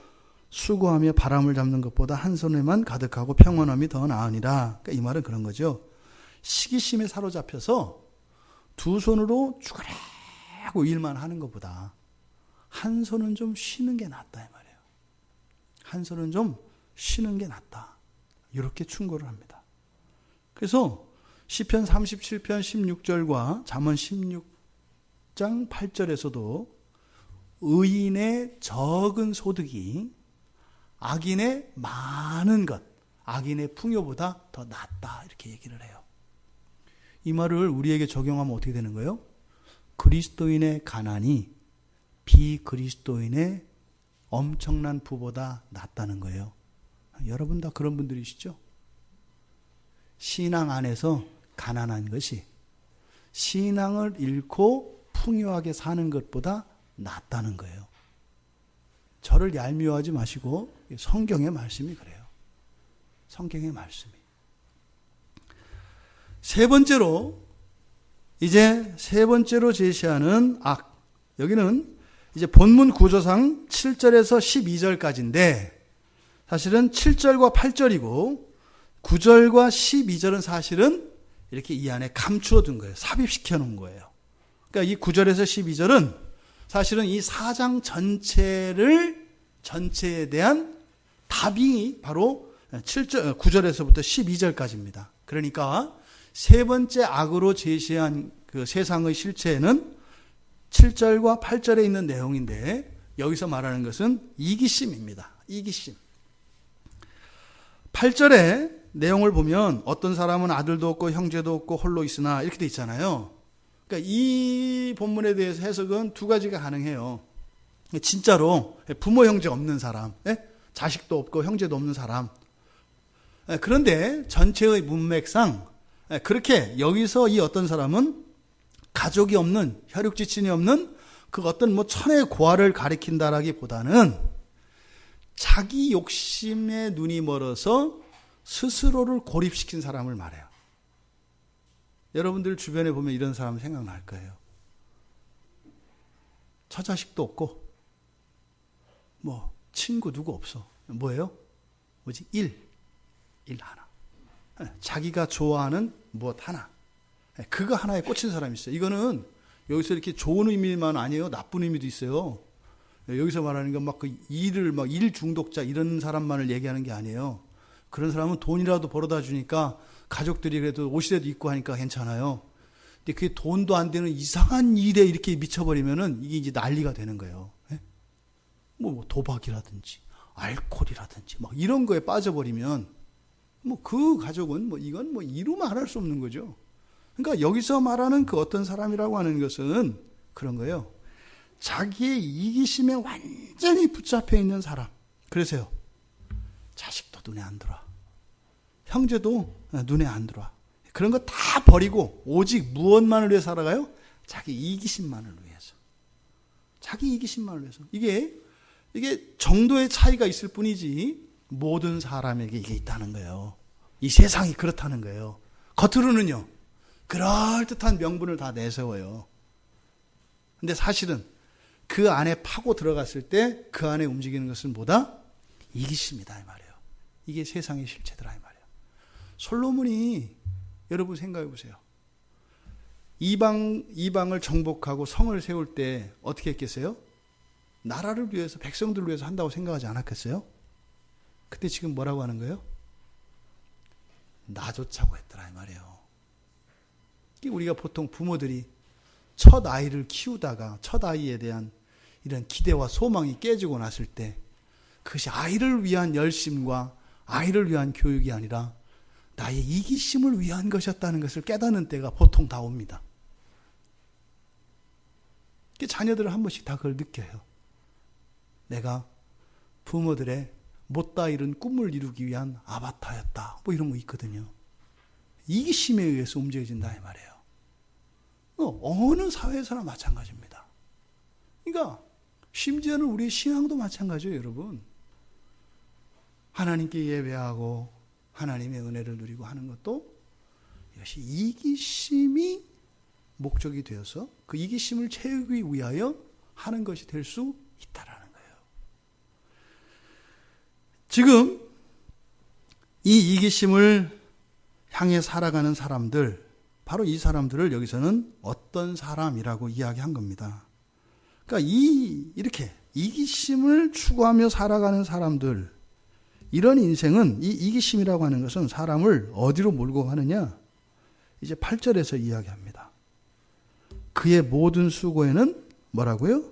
수고하며 바람을 잡는 것보다 한 손에만 가득하고 평온함이 더 나으니라. 그러니까 이 말은 그런 거죠. 시기심에 사로잡혀서 두 손으로 죽으라고 일만 하는 것보다 한 손은 좀 쉬는 게 낫다 이 말이에요. 한 손은 좀 쉬는 게 낫다. 이렇게 충고를 합니다. 그래서 시편 37편 16절과 잠언 16장 8절에서도 의인의 적은 소득이 악인의 많은 것, 악인의 풍요보다 더 낫다 이렇게 얘기를 해요. 이 말을 우리에게 적용하면 어떻게 되는 거예요? 그리스도인의 가난이 비그리스도인의 엄청난 부보다 낫다는 거예요. 여러분 다 그런 분들이시죠? 신앙 안에서 가난한 것이 신앙을 잃고 풍요하게 사는 것보다 낫다는 거예요. 저를 얄미워하지 마시고 성경의 말씀이 그래요. 성경의 말씀이. 세 번째로 제시하는 악. 여기는 이제 본문 구조상 7절에서 12절까지인데 사실은 7절과 8절이고 9절과 12절은 사실은 이렇게 이 안에 감추어 둔 거예요. 삽입시켜 놓은 거예요. 그러니까 이 9절에서 12절은 사실은 이 4장 전체에 대한 답이 바로 9절에서부터 12절까지입니다. 그러니까 세 번째 악으로 제시한 그 세상의 실체는 7절과 8절에 있는 내용인데 여기서 말하는 것은 이기심입니다. 이기심. 8절에 내용을 보면 어떤 사람은 아들도 없고 형제도 없고 홀로 있으나 이렇게 돼 있잖아요. 그러니까 이 본문에 대해서 해석은 두 가지가 가능해요. 진짜로 부모 형제 없는 사람, 자식도 없고 형제도 없는 사람. 그런데 전체의 문맥상 그렇게 여기서 이 어떤 사람은 가족이 없는 혈육지친이 없는 그 어떤 뭐 천의 고아를 가리킨다라기보다는 자기 욕심에 눈이 멀어서 스스로를 고립시킨 사람을 말해요. 여러분들 주변에 보면 이런 사람 생각날 거예요. 처자식도 없고 뭐 친구 누구 없어. 뭐예요? 뭐지? 일 하나. 자기가 좋아하는 무엇 하나. 그거 하나에 꽂힌 사람이 있어요. 이거는 여기서 이렇게 좋은 의미만 아니에요. 나쁜 의미도 있어요. 여기서 말하는 건 막 그 일 중독자 이런 사람만을 얘기하는 게 아니에요. 그런 사람은 돈이라도 벌어다 주니까 가족들이 그래도 옷이라도 입고 하니까 괜찮아요. 근데 그게 돈도 안 되는 이상한 일에 이렇게 미쳐버리면은 이게 이제 난리가 되는 거예요. 뭐 도박이라든지 알코올이라든지 막 이런 거에 빠져버리면 뭐 그 가족은 뭐 이건 뭐 이루 말할 수 없는 거죠. 그러니까 여기서 말하는 그 어떤 사람이라고 하는 것은 그런 거예요. 자기의 이기심에 완전히 붙잡혀 있는 사람. 그래서요. 자식도 눈에 안 들어와. 형제도 눈에 안 들어와. 그런 거 다 버리고 오직 무엇만을 위해 살아가요? 자기 이기심만을 위해서. 자기 이기심만을 위해서. 이게 정도의 차이가 있을 뿐이지 모든 사람에게 이게 있다는 거예요. 이 세상이 그렇다는 거예요. 겉으로는요. 그럴듯한 명분을 다 내세워요. 근데 사실은 그 안에 파고 들어갔을 때 그 안에 움직이는 것은 뭐다? 이기심이다 이 말이에요. 이게 세상의 실체더라 이 말이에요. 솔로몬이 여러분 생각해 보세요. 이방을 정복하고 성을 세울 때 어떻게 했겠어요? 나라를 위해서 백성들을 위해서 한다고 생각하지 않았겠어요? 그때 지금 뭐라고 하는 거예요? 나 좋자고 했더라 이 말이에요. 우리가 보통 부모들이 첫 아이를 키우다가 첫 아이에 대한 이런 기대와 소망이 깨지고 났을 때 그것이 아이를 위한 열심과 아이를 위한 교육이 아니라 나의 이기심을 위한 것이었다는 것을 깨닫는 때가 보통 다 옵니다. 자녀들은 한 번씩 다 그걸 느껴요. 내가 부모들의 못다 이룬 꿈을 이루기 위한 아바타였다. 뭐 이런 거 있거든요. 이기심에 의해서 움직여진다 이 말이에요. 어느 사회에서나 마찬가지입니다. 그러니까 심지어는 우리 신앙도 마찬가지예요, 여러분. 하나님께 예배하고 하나님의 은혜를 누리고 하는 것도 이것이 이기심이 목적이 되어서 그 이기심을 채우기 위하여 하는 것이 될 수 있다라는 거예요. 지금 이 이기심을 향해 살아가는 사람들, 바로 이 사람들을 여기서는 어떤 사람이라고 이야기한 겁니다. 그러니까 이렇게 이기심을 추구하며 살아가는 사람들, 이런 인생은 이 이기심이라고 하는 것은 사람을 어디로 몰고 가느냐? 이제 8절에서 이야기합니다. 그의 모든 수고에는 뭐라고요?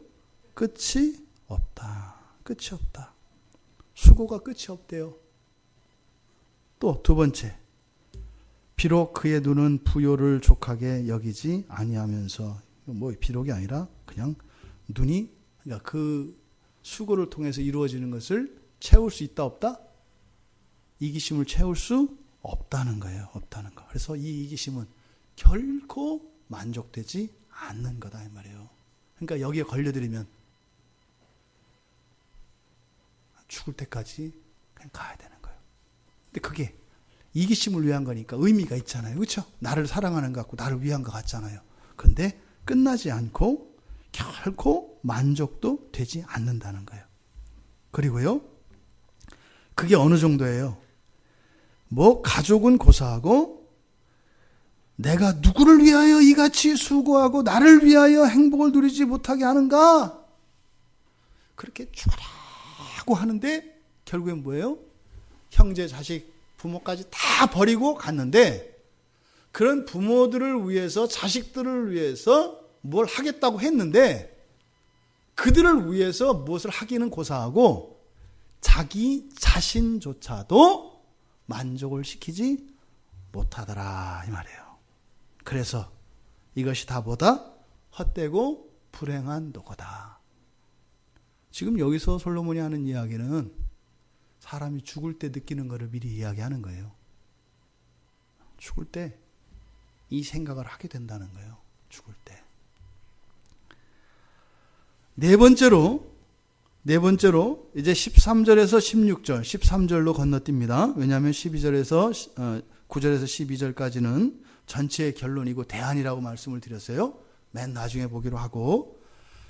끝이 없다. 끝이 없다. 수고가 끝이 없대요. 또 두 번째, 비록 그의 눈은 부요를 족하게 여기지 아니하면서, 뭐 비록이 아니라 그냥 눈이, 그러니까 그 수고를 통해서 이루어지는 것을 채울 수 있다 없다? 이기심을 채울 수 없다는 거예요. 없다는 거. 그래서 이 이기심은 결코 만족되지 않는 거다 이 말이에요. 그러니까 여기에 걸려들이면 죽을 때까지 그냥 가야 되는 거예요. 근데 그게 이기심을 위한 거니까 의미가 있잖아요. 그렇죠? 나를 사랑하는 것 같고 나를 위한 것 같잖아요. 그런데 끝나지 않고 결코 만족도 되지 않는다는 거예요. 그리고요, 그게 어느 정도예요? 뭐 가족은 고사하고 내가 누구를 위하여 이같이 수고하고 나를 위하여 행복을 누리지 못하게 하는가? 그렇게 죽으라고 하는데 결국엔 뭐예요? 형제, 자식, 부모까지 다 버리고 갔는데 그런 부모들을 위해서, 자식들을 위해서 뭘 하겠다고 했는데 그들을 위해서 무엇을 하기는 고사하고 자기 자신조차도 만족을 시키지 못하더라 이 말이에요. 그래서 이것이 다 뭐다? 헛되고 불행한 노고다. 지금 여기서 솔로몬이 하는 이야기는 사람이 죽을 때 느끼는 것을 미리 이야기하는 거예요. 죽을 때 이 생각을 하게 된다는 거예요. 죽을 때. 네 번째로 이제 13절에서 16절, 13절로 건너뜁니다. 왜냐하면 9절에서 12절까지는 전체의 결론이고 대안이라고 말씀을 드렸어요. 맨 나중에 보기로 하고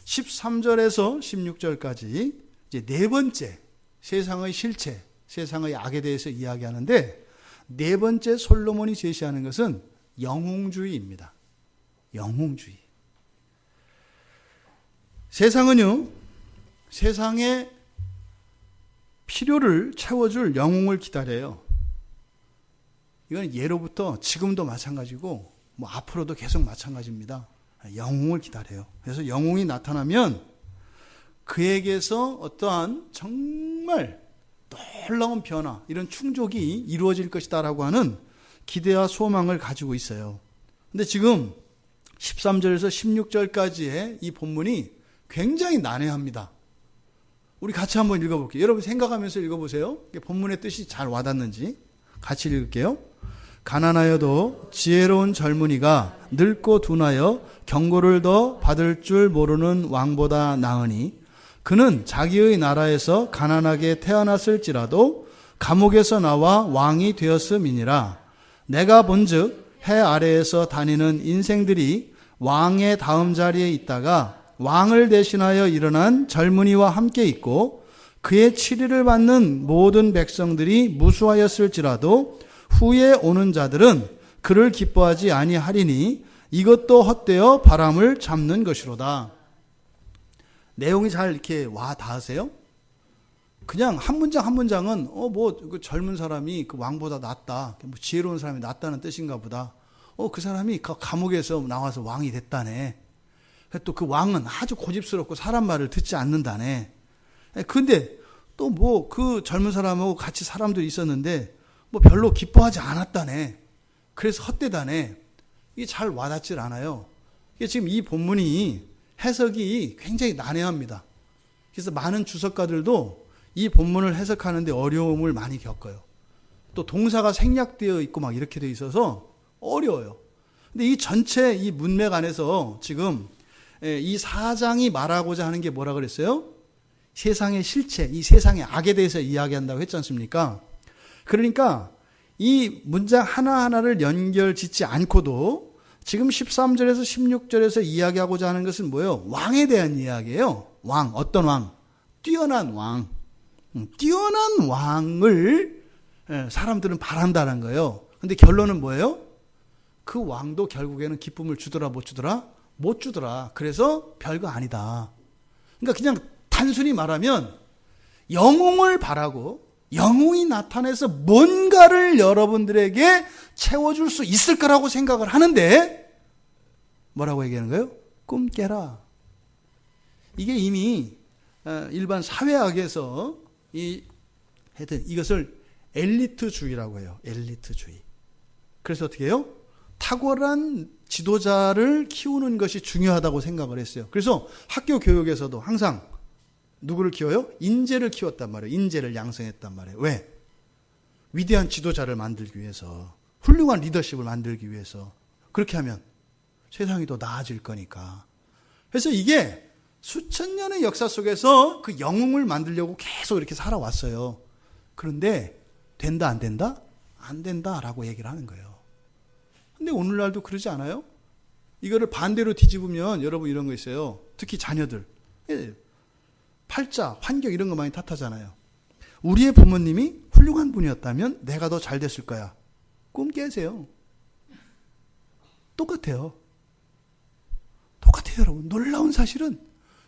13절에서 16절까지 이제 네 번째 세상의 실체, 세상의 악에 대해서 이야기하는데 네 번째 솔로몬이 제시하는 것은 영웅주의입니다. 영웅주의. 세상은요, 세상의 필요를 채워줄 영웅을 기다려요. 이건 예로부터 지금도 마찬가지고 뭐 앞으로도 계속 마찬가지입니다. 영웅을 기다려요. 그래서 영웅이 나타나면 그에게서 어떠한 정말 놀라운 변화, 이런 충족이 이루어질 것이다라고 하는 기대와 소망을 가지고 있어요. 근데 지금 13절에서 16절까지의 이 본문이 굉장히 난해합니다. 우리 같이 한번 읽어볼게요. 여러분 생각하면서 읽어보세요. 본문의 뜻이 잘 와닿는지 같이 읽을게요. 가난하여도 지혜로운 젊은이가 늙고 둔하여 경고를 더 받을 줄 모르는 왕보다 나으니 그는 자기의 나라에서 가난하게 태어났을지라도 감옥에서 나와 왕이 되었음이니라. 내가 본즉 해 아래에서 다니는 인생들이 왕의 다음 자리에 있다가 왕을 대신하여 일어난 젊은이와 함께 있고 그의 치리를 받는 모든 백성들이 무수하였을지라도 후에 오는 자들은 그를 기뻐하지 아니하리니 이것도 헛되어 바람을 잡는 것이로다. 내용이 잘 이렇게 와 닿으세요? 그냥 한 문장 한 문장은 그 젊은 사람이 그 왕보다 낫다, 뭐 지혜로운 사람이 낫다는 뜻인가 보다. 그 사람이 감옥에서 나와서 왕이 됐다네. 또 그 왕은 아주 고집스럽고 사람 말을 듣지 않는다네. 근데 또 뭐 그 젊은 사람하고 같이 사람들이 있었는데 뭐 별로 기뻐하지 않았다네. 그래서 헛되다네. 이게 잘 와닿질 않아요. 이게 지금 이 본문이 해석이 굉장히 난해합니다. 그래서 많은 주석가들도 이 본문을 해석하는데 어려움을 많이 겪어요. 또 동사가 생략되어 있고 막 이렇게 되어 있어서 어려워요. 근데 이 전체 이 문맥 안에서 지금 이 4장이 말하고자 하는 게 뭐라 그랬어요? 세상의 실체, 이 세상의 악에 대해서 이야기한다고 했지 않습니까? 그러니까 이 문장 하나하나를 연결 짓지 않고도 지금 13절에서 16절에서 이야기하고자 하는 것은 뭐예요? 왕에 대한 이야기예요. 왕, 어떤 왕? 뛰어난 왕. 뛰어난 왕을 사람들은 바란다는 거예요. 근데 결론은 뭐예요? 그 왕도 결국에는 기쁨을 주더라 못 주더라? 못 주더라. 그래서 별거 아니다. 그러니까 그냥 단순히 말하면 영웅을 바라고 영웅이 나타나서 뭔가를 여러분들에게 채워줄 수 있을 거라고 생각을 하는데 뭐라고 얘기하는 거예요? 꿈 깨라. 이게 이미 일반 사회학에서 하여튼 이것을 엘리트주의라고 해요. 엘리트주의. 그래서 어떻게 해요? 탁월한 지도자를 키우는 것이 중요하다고 생각을 했어요. 그래서 학교 교육에서도 항상 누구를 키워요? 인재를 키웠단 말이에요. 인재를 양성했단 말이에요. 왜? 위대한 지도자를 만들기 위해서, 훌륭한 리더십을 만들기 위해서. 그렇게 하면 세상이 더 나아질 거니까. 그래서 이게 수천 년의 역사 속에서 그 영웅을 만들려고 계속 이렇게 살아왔어요. 그런데 된다 안 된다? 안 된다라고 얘기를 하는 거예요. 근데 오늘날도 그러지 않아요? 이거를 반대로 뒤집으면 여러분 이런 거 있어요. 특히 자녀들. 팔자, 환경 이런 거 많이 탓하잖아요. 우리의 부모님이 훌륭한 분이었다면 내가 더 잘 됐을 거야. 꿈 깨세요. 똑같아요. 똑같아요, 여러분. 놀라운 사실은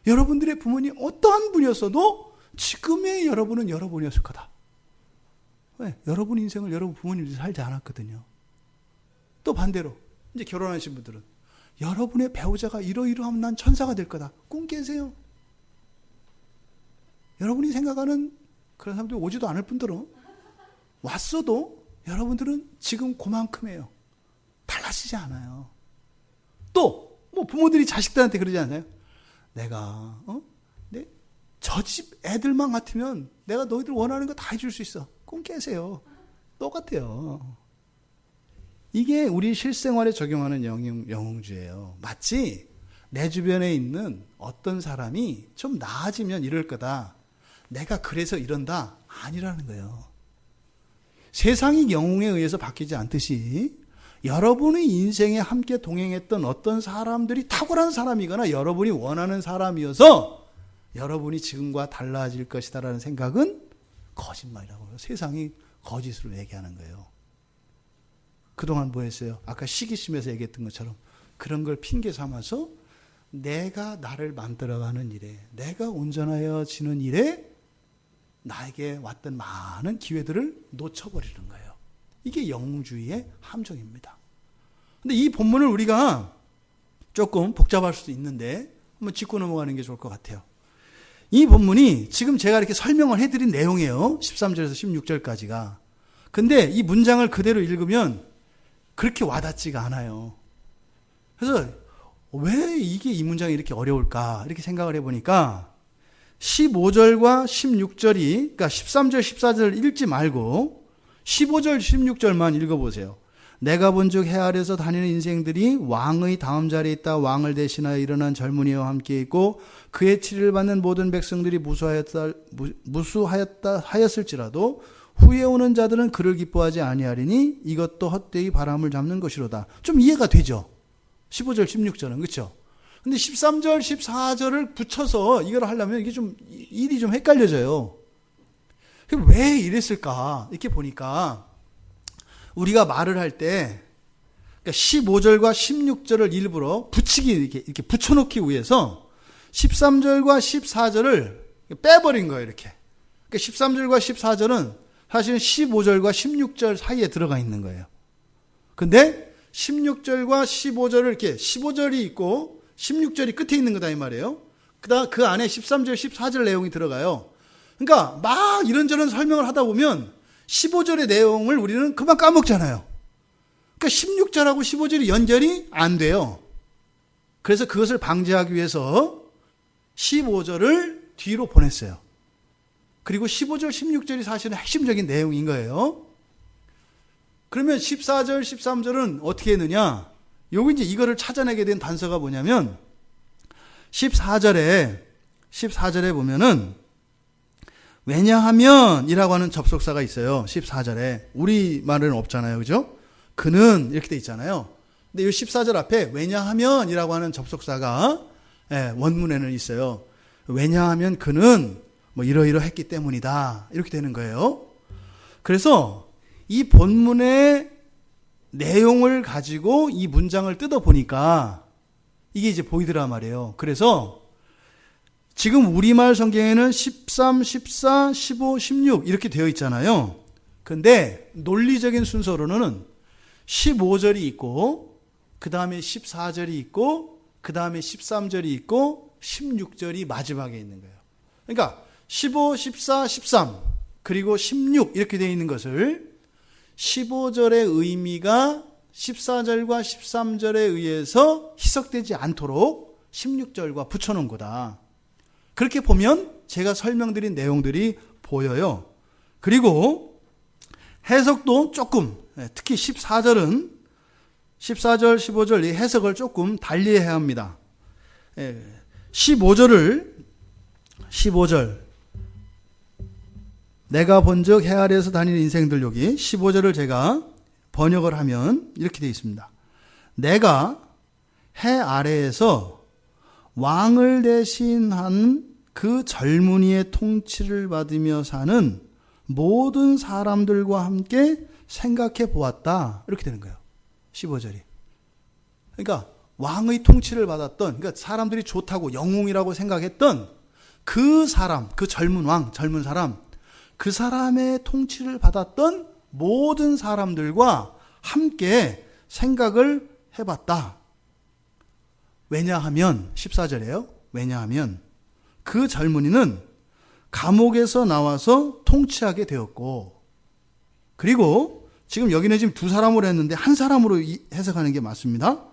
여러분들의 부모님 어떠한 분이었어도 지금의 여러분은 여러분이었을 거다. 왜? 여러분 인생을 여러분 부모님들이 살지 않았거든요. 또 반대로 이제 결혼하신 분들은 여러분의 배우자가 이러이러하면 난 천사가 될 거다. 꿈 깨세요. 여러분이 생각하는 그런 사람들이 오지도 않을 뿐더러 왔어도 여러분들은 지금 그만큼이에요. 달라지지 않아요. 또 뭐 부모들이 자식들한테 그러지 않아요? 내가 저 집 애들만 같으면 내가 너희들 원하는 거 다 해줄 수 있어. 꿈 깨세요. 똑같아요. 이게 우리 실생활에 적용하는 영웅주의예요. 마치 내 주변에 있는 어떤 사람이 좀 나아지면 이럴 거다. 내가 그래서 이런다. 아니라는 거예요. 세상이 영웅에 의해서 바뀌지 않듯이 여러분의 인생에 함께 동행했던 어떤 사람들이 탁월한 사람이거나 여러분이 원하는 사람이어서 여러분이 지금과 달라질 것이다라는 생각은 거짓말이라고 해요. 세상이 거짓으로 얘기하는 거예요. 그동안 뭐 했어요? 아까 시기심에서 얘기했던 것처럼 그런 걸 핑계 삼아서 내가 나를 만들어가는 일에, 내가 온전하여지는 일에 나에게 왔던 많은 기회들을 놓쳐버리는 거예요. 이게 영웅주의의 함정입니다. 근데 이 본문을 우리가 조금 복잡할 수도 있는데 한번 짚고 넘어가는 게 좋을 것 같아요. 이 본문이 지금 제가 이렇게 설명을 해드린 내용이에요. 13절에서 16절까지가. 근데 이 문장을 그대로 읽으면 그렇게 와닿지가 않아요. 그래서 왜 이게 이 문장이 이렇게 어려울까 이렇게 생각을 해보니까 15절과 16절이 그러니까 13절 14절 읽지 말고 15절 16절만 읽어보세요. 내가 본즉 해 아래서 다니는 인생들이 왕의 다음 자리에 있다. 왕을 대신하여 일어난 젊은이와 함께 있고 그의 치리를 받는 모든 백성들이 무수하였을지라도 후에 오는 자들은 그를 기뻐하지 아니하리니 이것도 헛되이 바람을 잡는 것이로다. 좀 이해가 되죠? 15절 16절은 그렇죠? 근데 13절 14절을 붙여서 이걸 하려면 이게 좀 일이 좀 헷갈려져요. 왜 이랬을까? 이렇게 보니까 우리가 말을 할 때 15절과 16절을 일부러 붙이기 이렇게 붙여놓기 위해서 13절과 14절을 빼버린 거예요. 이렇게. 그러니까 13절과 14절은 사실은 15절과 16절 사이에 들어가 있는 거예요. 근데 16절과 15절을 이렇게 15절이 있고 16절이 끝에 있는 거다 이 말이에요. 그 안에 13절, 14절 내용이 들어가요. 그러니까 막 이런저런 설명을 하다 보면 15절의 내용을 우리는 금방 까먹잖아요. 그러니까 16절하고 15절이 연결이 안 돼요. 그래서 그것을 방지하기 위해서 15절을 뒤로 보냈어요. 그리고 15절, 16절이 사실은 핵심적인 내용인 거예요. 그러면 14절, 13절은 어떻게 했느냐? 여기 이제 이거를 찾아내게 된 단서가 뭐냐면 14절에 보면은 왜냐하면이라고 하는 접속사가 있어요. 14절에. 우리 말은 없잖아요. 그죠? 그는 이렇게 돼 있잖아요. 근데 이 14절 앞에 왜냐하면이라고 하는 접속사가 원문에는 있어요. 왜냐하면 그는 뭐 이러이러했기 때문이다. 이렇게 되는 거예요. 그래서 이 본문의 내용을 가지고 이 문장을 뜯어보니까 이게 이제 보이더라 말이에요. 그래서 지금 우리말 성경에는 13, 14, 15, 16 이렇게 되어 있잖아요. 근데 논리적인 순서로는 15절이 있고 그 다음에 14절이 있고 그 다음에 13절이 있고 16절이 마지막에 있는 거예요. 그러니까 15, 14, 13 그리고 16 이렇게 되어 있는 것을 15절의 의미가 14절과 13절에 의해서 희석되지 않도록 16절과 붙여놓은 거다. 그렇게 보면 제가 설명드린 내용들이 보여요. 그리고 해석도 조금, 특히 14절, 15절 이 해석을 조금 달리해야 합니다. 15절 내가 본즉 해 아래에서 다니는 인생들 여기 15절을 제가 번역을 하면 이렇게 되어 있습니다. 내가 해 아래에서 왕을 대신한 그 젊은이의 통치를 받으며 사는 모든 사람들과 함께 생각해 보았다. 이렇게 되는 거예요. 15절이. 그러니까 왕의 통치를 받았던, 그러니까 사람들이 좋다고 영웅이라고 생각했던 그 사람, 그 젊은 왕, 젊은 사람, 그 사람의 통치를 받았던 모든 사람들과 함께 생각을 해봤다. 왜냐하면 14절이에요. 왜냐하면 그 젊은이는 감옥에서 나와서 통치하게 되었고, 그리고 지금 여기는 지금 두 사람으로 했는데 한 사람으로 해석하는 게 맞습니다.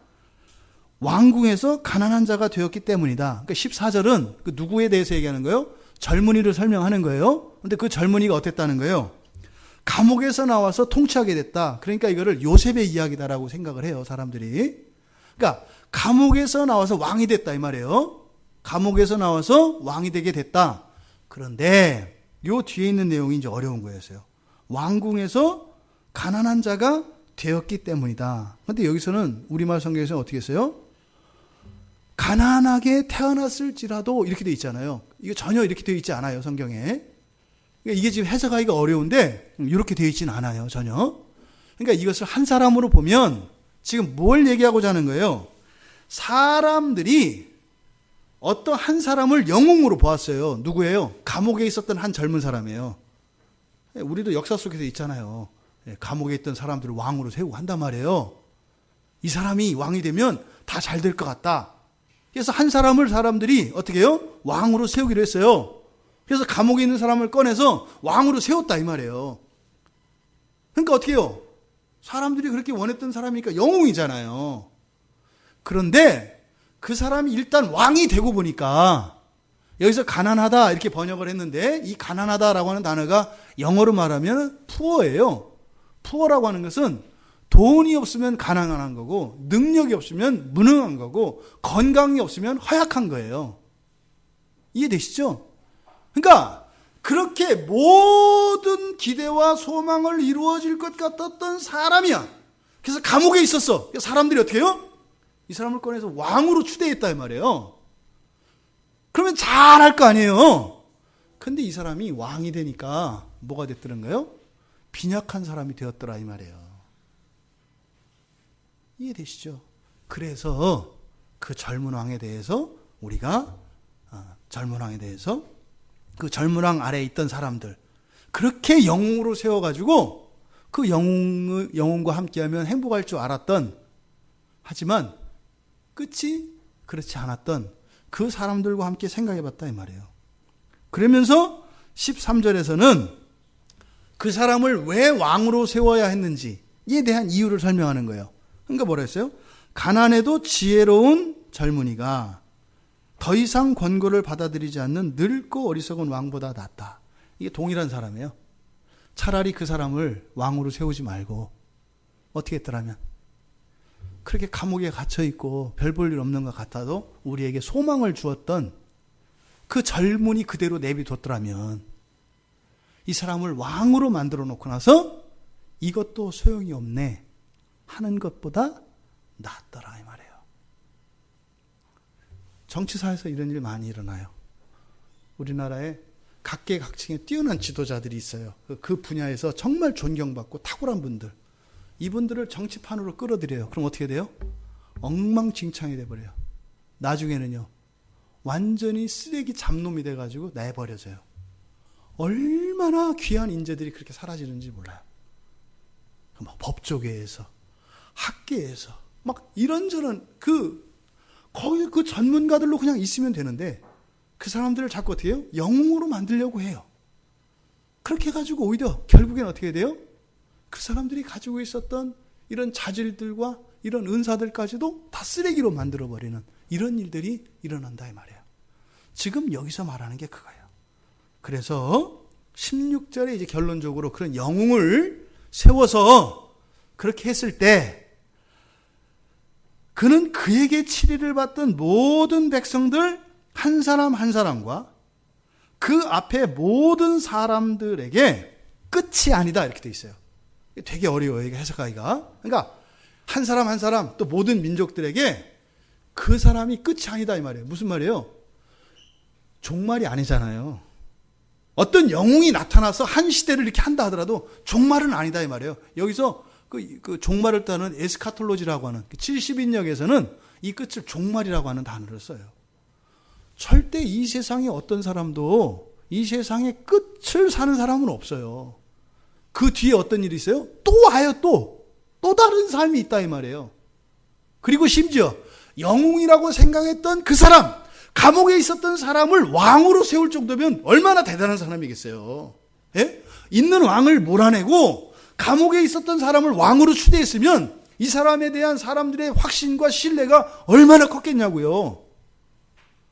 왕궁에서 가난한 자가 되었기 때문이다. 그러니까 14절은 그 누구에 대해서 얘기하는 거예요? 젊은이를 설명하는 거예요. 근데 그 젊은이가 어땠다는 거예요? 감옥에서 나와서 통치하게 됐다. 그러니까 이거를 요셉의 이야기다라고 생각을 해요, 사람들이. 그러니까 감옥에서 나와서 왕이 됐다 이 말이에요. 감옥에서 나와서 왕이 되게 됐다. 그런데 요 뒤에 있는 내용이 이제 어려운 거였어요. 왕궁에서 가난한 자가 되었기 때문이다. 그런데 여기서는 우리말 성경에서는 어떻게 했어요? 가난하게 태어났을지라도 이렇게 돼 있잖아요. 이거 전혀 이렇게 되어 있지 않아요, 성경에. 그러니까 이게 지금 해석하기가 어려운데 이렇게 되어 있지는 않아요, 전혀. 그러니까 이것을 한 사람으로 보면 지금 뭘 얘기하고자 하는 거예요? 사람들이 어떤 한 사람을 영웅으로 보았어요. 누구예요? 감옥에 있었던 한 젊은 사람이에요. 우리도 역사 속에서 있잖아요. 감옥에 있던 사람들을 왕으로 세우고 한단 말이에요. 이 사람이 왕이 되면 다 잘 될 것 같다. 그래서 한 사람을 사람들이 어떻게 해요? 왕으로 세우기로 했어요. 그래서 감옥에 있는 사람을 꺼내서 왕으로 세웠다 이 말이에요. 그러니까 어떻게 해요? 사람들이 그렇게 원했던 사람이니까 영웅이잖아요. 그런데 그 사람이 일단 왕이 되고 보니까 여기서 가난하다 이렇게 번역을 했는데 이 가난하다라고 하는 단어가 영어로 말하면 puor예요. puor라고 하는 것은 돈이 없으면 가난한 거고 능력이 없으면 무능한 거고 건강이 없으면 허약한 거예요. 이해되시죠? 그러니까 그렇게 모든 기대와 소망을 이루어질 것 같았던 사람이야. 그래서 감옥에 있었어. 사람들이 어떻게 해요? 이 사람을 꺼내서 왕으로 추대했다 이 말이에요. 그러면 잘할 거 아니에요. 근데 이 사람이 왕이 되니까 뭐가 됐더란가요? 빈약한 사람이 되었더라 이 말이에요. 이해되시죠? 그래서 그 젊은 왕에 대해서 우리가 그 젊은 왕 아래에 있던 사람들 그렇게 영웅으로 세워가지고 그 영웅과 함께하면 행복할 줄 알았던, 하지만 끝이 그렇지 않았던 그 사람들과 함께 생각해 봤다 이 말이에요. 그러면서 13절에서는 그 사람을 왜 왕으로 세워야 했는지에 대한 이유를 설명하는 거예요. 그러니까 뭐라 했어요? 가난해도 지혜로운 젊은이가 더 이상 권고를 받아들이지 않는 늙고 어리석은 왕보다 낫다. 이게 동일한 사람이에요. 차라리 그 사람을 왕으로 세우지 말고 어떻게 했더라면 그렇게 감옥에 갇혀있고 별 볼 일 없는 것 같아도 우리에게 소망을 주었던 그 젊은이 그대로 내비뒀더라면 이 사람을 왕으로 만들어 놓고 나서 이것도 소용이 없네 하는 것보다 낫더라 이 말이에요. 정치사에서 이런 일 많이 일어나요. 우리나라에 각계각층의 뛰어난 지도자들이 있어요. 그 분야에서 정말 존경받고 탁월한 분들. 이분들을 정치판으로 끌어들여요. 그럼 어떻게 돼요? 엉망진창이 돼버려요. 나중에는요. 완전히 쓰레기 잡놈이 돼가지고 내버려져요. 얼마나 귀한 인재들이 그렇게 사라지는지 몰라요. 막 법조계에서, 학계에서, 막 이런저런 거기 그 전문가들로 그냥 있으면 되는데 그 사람들을 자꾸 어떻게 해요? 영웅으로 만들려고 해요. 그렇게 해가지고 오히려 결국엔 어떻게 돼요? 그 사람들이 가지고 있었던 이런 자질들과 이런 은사들까지도 다 쓰레기로 만들어버리는 이런 일들이 일어난다 이 말이에요. 지금 여기서 말하는 게 그거예요. 그래서 16절에 이제 결론적으로 그런 영웅을 세워서 그렇게 했을 때 그는 그에게 치리를 받던 모든 백성들 한 사람 한 사람과 그 앞에 모든 사람들에게 끝이 아니다 이렇게 돼 있어요. 되게 어려워요. 이게 해석하기가. 그러니까 한 사람 한 사람 또 모든 민족들에게 그 사람이 끝이 아니다 이 말이에요. 무슨 말이에요? 종말이 아니잖아요. 어떤 영웅이 나타나서 한 시대를 이렇게 한다 하더라도 종말은 아니다 이 말이에요. 여기서 그 종말을 따는 에스카톨로지라고 하는 70인역에서는 이 끝을 종말이라고 하는 단어를 써요. 절대 이 세상에 어떤 사람도 이 세상의 끝을 사는 사람은 없어요. 그 뒤에 어떤 일이 있어요? 또 와요, 또 다른 삶이 있다 이 말이에요. 그리고 심지어 영웅이라고 생각했던 그 사람, 감옥에 있었던 사람을 왕으로 세울 정도면 얼마나 대단한 사람이겠어요. 예? 있는 왕을 몰아내고 감옥에 있었던 사람을 왕으로 추대했으면 이 사람에 대한 사람들의 확신과 신뢰가 얼마나 컸겠냐고요.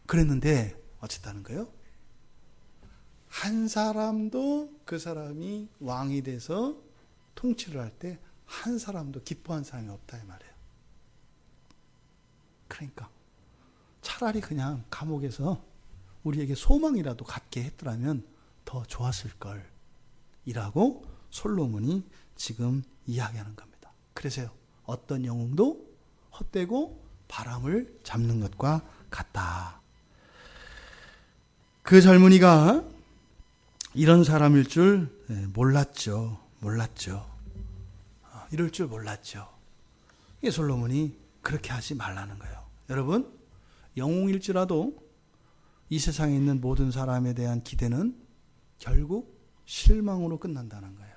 그랬는데 어쨌다는 거예요? 한 사람도 그 사람이 왕이 돼서 통치를 할 때 한 사람도 기뻐한 사람이 없다 이 말이에요. 그러니까 차라리 그냥 감옥에서 우리에게 소망이라도 갖게 했더라면 더 좋았을 걸 이라고 솔로몬이 지금 이야기하는 겁니다. 그래서요. 어떤 영웅도 헛되고 바람을 잡는 것과 같다. 그 젊은이가 이런 사람일 줄 몰랐죠. 이럴 줄 몰랐죠. 이게 솔로몬이 그렇게 하지 말라는 거예요. 여러분, 영웅일지라도 이 세상에 있는 모든 사람에 대한 기대는 결국 실망으로 끝난다는 거예요.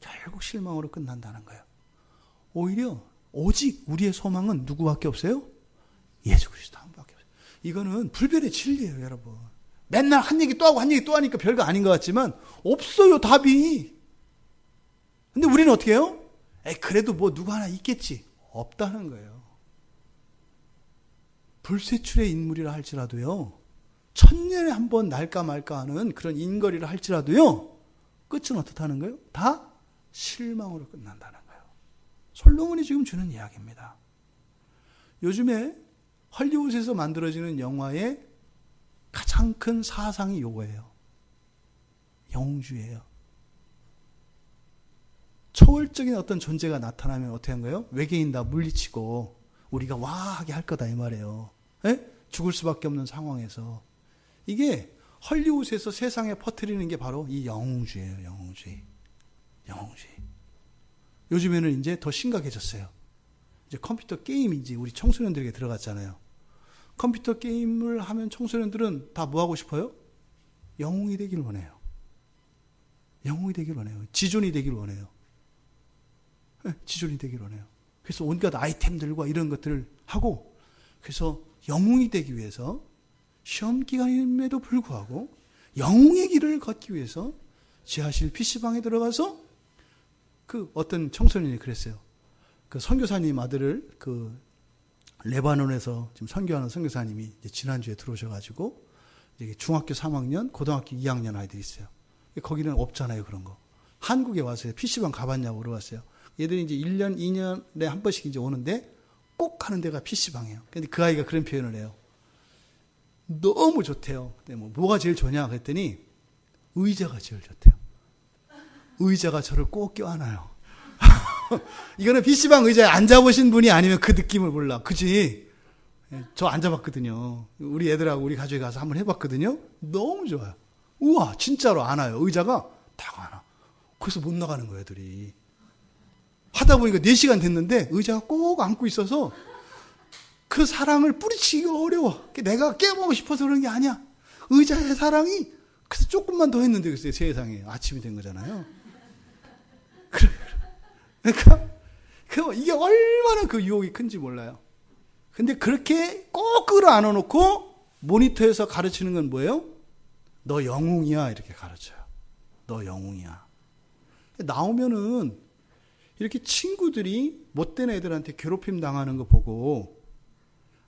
결국 실망으로 끝난다는 거예요. 오히려 오직 우리의 소망은 누구밖에 없어요? 예수 그리스도 한 분밖에 없어요. 이거는 불변의 진리예요, 여러분. 맨날 한 얘기 또 하고 한 얘기 또 하니까 별거 아닌 것 같지만 없어요, 답이. 근데 우리는 어떻게 해요? 그래도 뭐 누구 하나 있겠지. 없다는 거예요. 불세출의 인물이라 할지라도요. 천년에 한 번 날까 말까 하는 그런 인거리를 할지라도요. 끝은 어떻다는 거예요? 다 실망으로 끝난다는 거예요. 솔로몬이 지금 주는 이야기입니다. 요즘에 헐리우드에서 만들어지는 영화의 가장 큰 사상이 요거예요. 영웅주의예요. 초월적인 어떤 존재가 나타나면 어떻게 한 거예요? 외계인 다 물리치고 우리가 와하게 할 거다 이 말이에요. 에? 죽을 수밖에 없는 상황에서. 이게 헐리우드에서 세상에 퍼뜨리는 게 바로 이 영웅주의예요. 영웅주의. 요즘에는 이제 더 심각해졌어요. 이제 컴퓨터 게임이 이제 우리 청소년들에게 들어갔잖아요. 컴퓨터 게임을 하면 청소년들은 다 뭐 하고 싶어요? 영웅이 되길 원해요. 지존이 되길 원해요. 그래서 온갖 아이템들과 이런 것들을 하고, 그래서 영웅이 되기 위해서 시험 기간임에도 불구하고 영웅의 길을 걷기 위해서 지하실 PC방에 들어가서 그 어떤 청소년이 그랬어요. 그 선교사님 아들을 그 레바논에서 지금 선교하는 선교사님이 이제 지난주에 들어오셔가지고 이제 중학교 3학년, 고등학교 2학년 아이들이 있어요. 거기는 없잖아요, 그런 거. 한국에 와서 PC방 가봤냐고 물어봤어요. 얘들이 이제 1년, 2년에 한 번씩 이제 오는데 꼭 가는 데가 PC방이에요. 근데 그 아이가 그런 표현을 해요. 너무 좋대요. 근데 뭐가 제일 좋냐 그랬더니 의자가 제일 좋대요. 의자가 저를 꼭 껴안아요. 이거는 PC방 의자에 앉아보신 분이 아니면 그 느낌을 몰라. 그치? 저 앉아봤거든요. 우리 애들하고 우리 가족이 가서 한번 해봤거든요. 너무 좋아요. 우와, 진짜로 안아요. 의자가 딱 안아. 그래서 못 나가는 거예요, 애들이. 하다 보니까 4시간 됐는데 의자가 꼭 안고 있어서 그 사랑을 뿌리치기가 어려워. 내가 깨보고 싶어서 그런 게 아니야. 의자의 사랑이 그래서 조금만 더 했는데 글쎄 세상에 아침이 된 거잖아요. 그러니까 이게 얼마나 그 유혹이 큰지 몰라요. 근데 그렇게 꼭 끌어안아 놓고 모니터에서 가르치는 건 뭐예요? 너 영웅이야 이렇게 가르쳐요. 너 영웅이야. 나오면은 이렇게 친구들이 못된 애들한테 괴롭힘 당하는 거 보고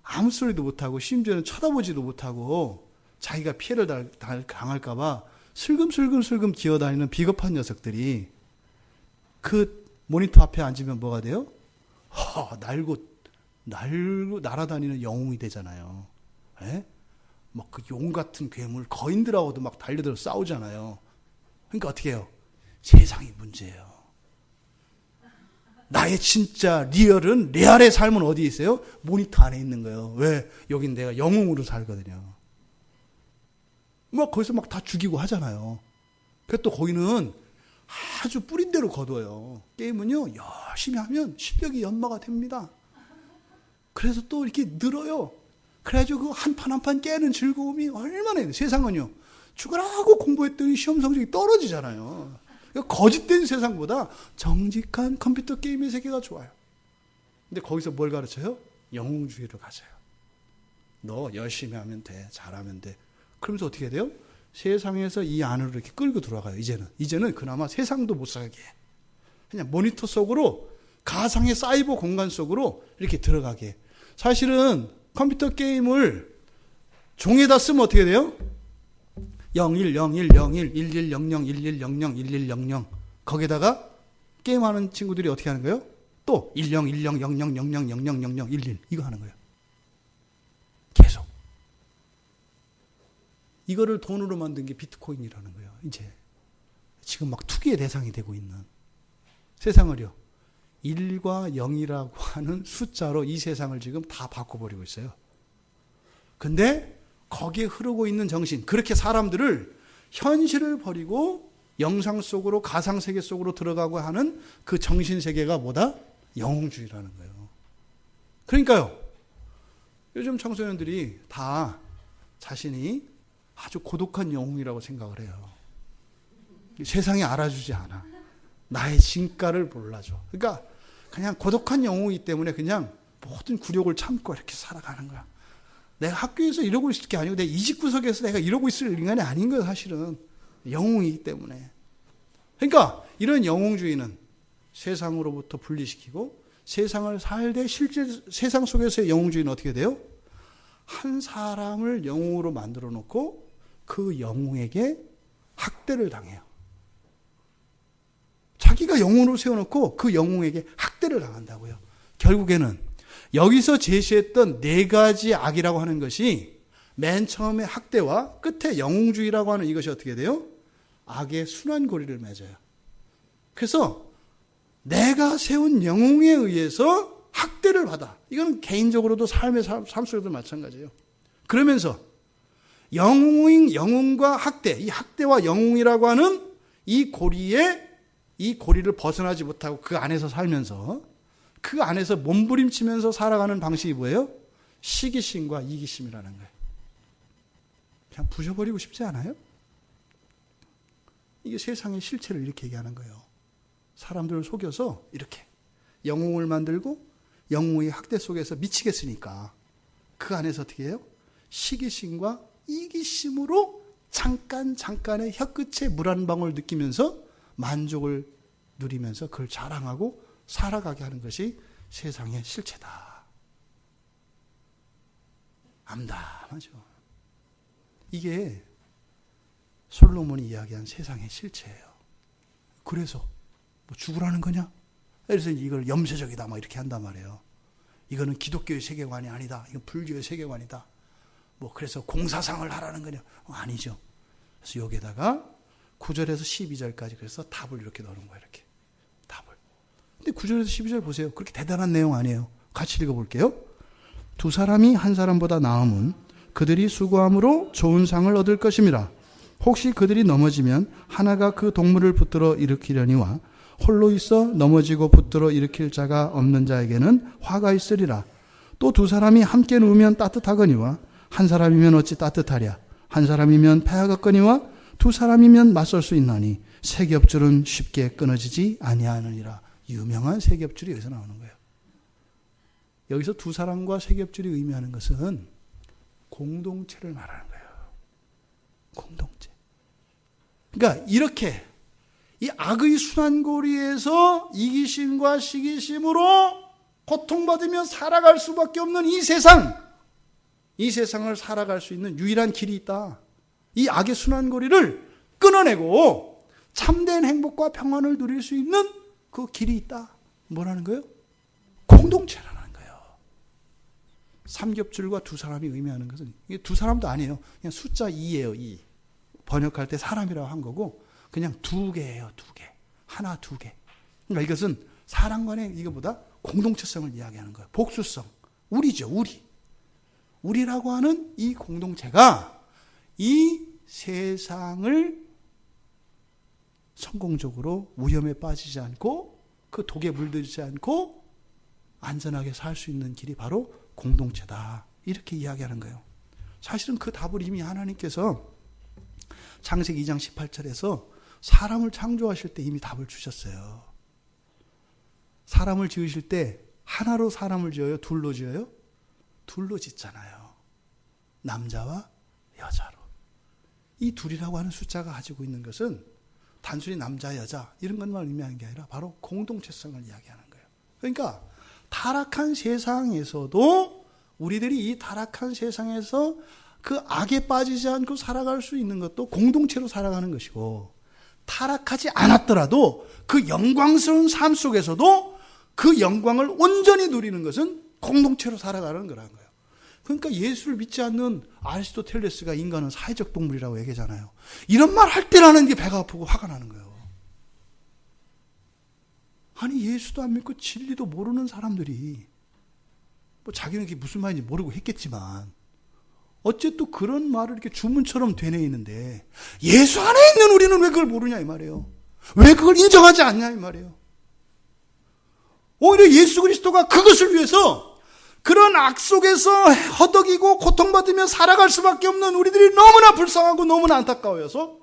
아무 소리도 못하고 심지어는 쳐다보지도 못하고 자기가 피해를 당할까봐 슬금슬금 기어다니는 비겁한 녀석들이 그 모니터 앞에 앉으면 뭐가 돼요? 날고 날아다니는 영웅이 되잖아요. 막 그 용 같은 괴물, 거인들하고도 막 달려들어 싸우잖아요. 그러니까 어떻게 해요? 세상이 문제예요. 나의 진짜 레알의 삶은 어디에 있어요? 모니터 안에 있는 거예요. 왜? 여긴 내가 영웅으로 살거든요. 막 거기서 막 다 죽이고 하잖아요. 그래서 또 거기는 아주 뿌린 대로 거둬요. 게임은요, 열심히 하면 실력이 연마가 됩니다. 그래서 또 이렇게 늘어요. 그래가지고 그 한 판 한 판 깨는 즐거움이 얼마나 있는. 세상은요, 죽으라고 공부했더니 시험 성적이 떨어지잖아요. 거짓된 세상보다 정직한 컴퓨터 게임의 세계가 좋아요. 근데 거기서 뭘 가르쳐요? 영웅주의를 가져요. 너 열심히 하면 돼. 잘하면 돼. 그러면서 어떻게 돼요? 세상에서 이 안으로 이렇게 끌고 들어가요. 이제는 그나마 세상도 못 살게 해. 그냥 모니터 속으로, 가상의 사이버 공간 속으로 이렇게 들어가게 해. 사실은 컴퓨터 게임을 종에다 쓰면 어떻게 돼요? 010101 1100 1100 1100 거기다가 게임하는 친구들이 어떻게 하는 거예요? 또 1010 00000000 11 이거 하는 거예요. 계속. 이거를 돈으로 만든 게 비트코인이라는 거예요. 이제 지금 막 투기의 대상이 되고 있는 세상을요. 1과 0이라고 하는 숫자로 이 세상을 지금 다 바꿔버리고 있어요. 근데 거기에 흐르고 있는 정신, 그렇게 사람들을 현실을 버리고 영상 속으로, 가상세계 속으로 들어가고 하는 그 정신세계가 뭐다? 영웅주의라는 거예요. 그러니까요, 요즘 청소년들이 다 자신이 아주 고독한 영웅이라고 생각을 해요. 세상이 알아주지 않아. 나의 진가를 몰라줘. 그러니까 그냥 고독한 영웅이기 때문에 그냥 모든 굴욕을 참고 이렇게 살아가는 거야. 내가 학교에서 이러고 있을 게 아니고 내 이 집구석에서 내가 이러고 있을 인간이 아닌 거예요. 사실은 영웅이기 때문에. 그러니까 이런 영웅주의는 세상으로부터 분리시키고 세상을 살되 실제 세상 속에서의 영웅주의는 어떻게 돼요? 한 사람을 영웅으로 만들어 놓고 그 영웅에게 학대를 당해요. 자기가 영웅으로 세워놓고 그 영웅에게 학대를 당한다고요. 결국에는 여기서 제시했던 4가지 악이라고 하는 것이 맨 처음에 학대와 끝에 영웅주의라고 하는 이것이 어떻게 돼요? 악의 순환고리를 맺어요. 그래서 내가 세운 영웅에 의해서 학대를 받아. 이건 개인적으로도 삶 속에도 마찬가지예요. 그러면서 영웅과 학대, 이 학대와 영웅이라고 하는 이 고리를 벗어나지 못하고 그 안에서 살면서 그 안에서 몸부림치면서 살아가는 방식이 뭐예요? 시기심과 이기심이라는 거예요. 그냥 부셔버리고 싶지 않아요? 이게 세상의 실체를 이렇게 얘기하는 거예요. 사람들을 속여서 이렇게 영웅을 만들고 영웅의 학대 속에서 미치겠으니까 그 안에서 어떻게 해요? 시기심과 이기심으로 잠깐의 혀끝에 물 한 방울 느끼면서 만족을 누리면서 그걸 자랑하고 살아가게 하는 것이 세상의 실체다. 암담하죠. 이게 솔로몬이 이야기한 세상의 실체예요. 그래서 뭐 죽으라는 거냐? 그래서 이걸 염세적이다 막 이렇게 한단 말이에요. 이거는 기독교의 세계관이 아니다. 이건 불교의 세계관이다. 뭐 그래서 공사상을 하라는 거냐? 아니죠. 그래서 여기에다가 9절에서 12절까지 그래서 답을 이렇게 넣는 거예요. 이렇게 답을. 근데 9절에서 12절 보세요. 그렇게 대단한 내용 아니에요. 같이 읽어볼게요. 두 사람이 한 사람보다 나음은 그들이 수고함으로 좋은 상을 얻을 것임이라. 혹시 그들이 넘어지면 하나가 그 동물을 붙들어 일으키려니와 홀로 있어 넘어지고 붙들어 일으킬 자가 없는 자에게는 화가 있으리라. 또 두 사람이 함께 누우면 따뜻하거니와 한 사람이면 어찌 따뜻하랴. 한 사람이면 패하겠거니와 두 사람이면 맞설 수 있나니 세 겹줄은 쉽게 끊어지지 아니하느니라. 유명한 세 겹줄이 여기서 나오는 거예요. 여기서 두 사람과 세 겹줄이 의미하는 것은 공동체를 말하는 거예요. 공동체. 그러니까 이렇게 이 악의 순환고리에서 이기심과 시기심으로 고통받으며 살아갈 수밖에 없는 이 세상을 살아갈 수 있는 유일한 길이 있다. 이 악의 순환고리를 끊어내고 참된 행복과 평안을 누릴 수 있는 그 길이 있다. 뭐라는 거예요? 공동체라는 거예요. 삼겹줄과 두 사람이 의미하는 것은 이게 두 사람도 아니에요. 그냥 숫자 2예요. 2. 번역할 때 사람이라고 한 거고 그냥 두 개예요. 두 개. 하나, 두 개. 그러니까 이것은 사람 간의 이거보다 공동체성을 이야기하는 거예요. 복수성. 우리죠. 우리라고 하는 이 공동체가 이 세상을 성공적으로 위험에 빠지지 않고 그 독에 물들지 않고 안전하게 살 수 있는 길이 바로 공동체다. 이렇게 이야기하는 거예요. 사실은 그 답을 이미 하나님께서 창세기 2장 18절에서 사람을 창조하실 때 이미 답을 주셨어요. 사람을 지으실 때 하나로 사람을 지어요? 둘로 지어요? 둘로 짓잖아요. 남자와 여자로. 이 둘이라고 하는 숫자가 가지고 있는 것은 단순히 남자, 여자 이런 것만 의미하는 게 아니라 바로 공동체성을 이야기하는 거예요. 그러니까 타락한 세상에서도 우리들이 이 타락한 세상에서 그 악에 빠지지 않고 살아갈 수 있는 것도 공동체로 살아가는 것이고 타락하지 않았더라도 그 영광스러운 삶 속에서도 그 영광을 온전히 누리는 것은 공동체로 살아가는 거라는 거예요. 그러니까 예수를 믿지 않는 아리스토텔레스가 인간은 사회적 동물이라고 얘기하잖아요. 이런 말 할 때라는 게 배가 아프고 화가 나는 거예요. 아니 예수도 안 믿고 진리도 모르는 사람들이 뭐 자기는 그게 무슨 말인지 모르고 했겠지만 어쨌든 그런 말을 이렇게 주문처럼 되뇌이는데 예수 안에 있는 우리는 왜 그걸 모르냐 이 말이에요. 왜 그걸 인정하지 않냐 이 말이에요. 오히려 예수 그리스도가 그것을 위해서 그런 악 속에서 허덕이고 고통받으며 살아갈 수밖에 없는 우리들이 너무나 불쌍하고 너무나 안타까워서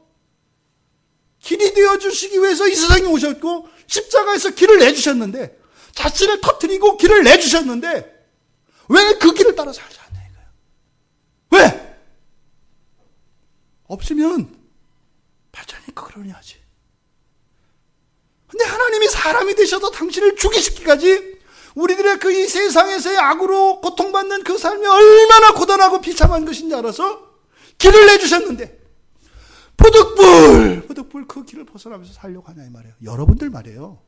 길이 되어주시기 위해서 이 세상에 오셨고 십자가에서 길을 내주셨는데 자신을 터뜨리고 길을 내주셨는데 왜 그 길을 따라 살지 않냐 이거예요. 왜? 없으면 발전이니까 그러냐지. 근데 하나님이 사람이 되셔서 당신을 죽이시기까지 우리들의 그 이 세상에서의 악으로 고통받는 그 삶이 얼마나 고단하고 비참한 것인지 알아서 길을 내주셨는데 부득불 그 길을 벗어나면서 살려고 하냐 이 말이에요. 여러분들 말이에요.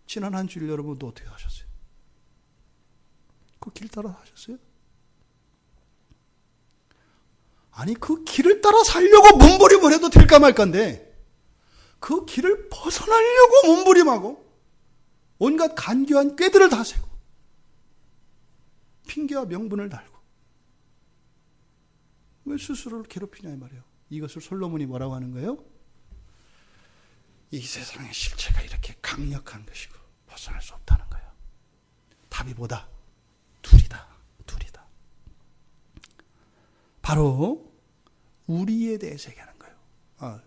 지난 한 주일 여러분도 어떻게 하셨어요? 그 길 따라 사셨어요? 아니 그 길을 따라 살려고 몸부림을 해도 될까 말까인데 그 길을 벗어나려고 몸부림하고 온갖 간교한 꾀들을 다 세고 핑계와 명분을 달고 왜 스스로를 괴롭히냐 이 말이에요. 이것을 솔로몬이 뭐라고 하는 거예요? 이 세상의 실체가 이렇게 강력한 것이고 벗어날 수 없다는 거예요. 답이 뭐다? 둘이다. 바로 우리에 대해서 얘기하는 거예요.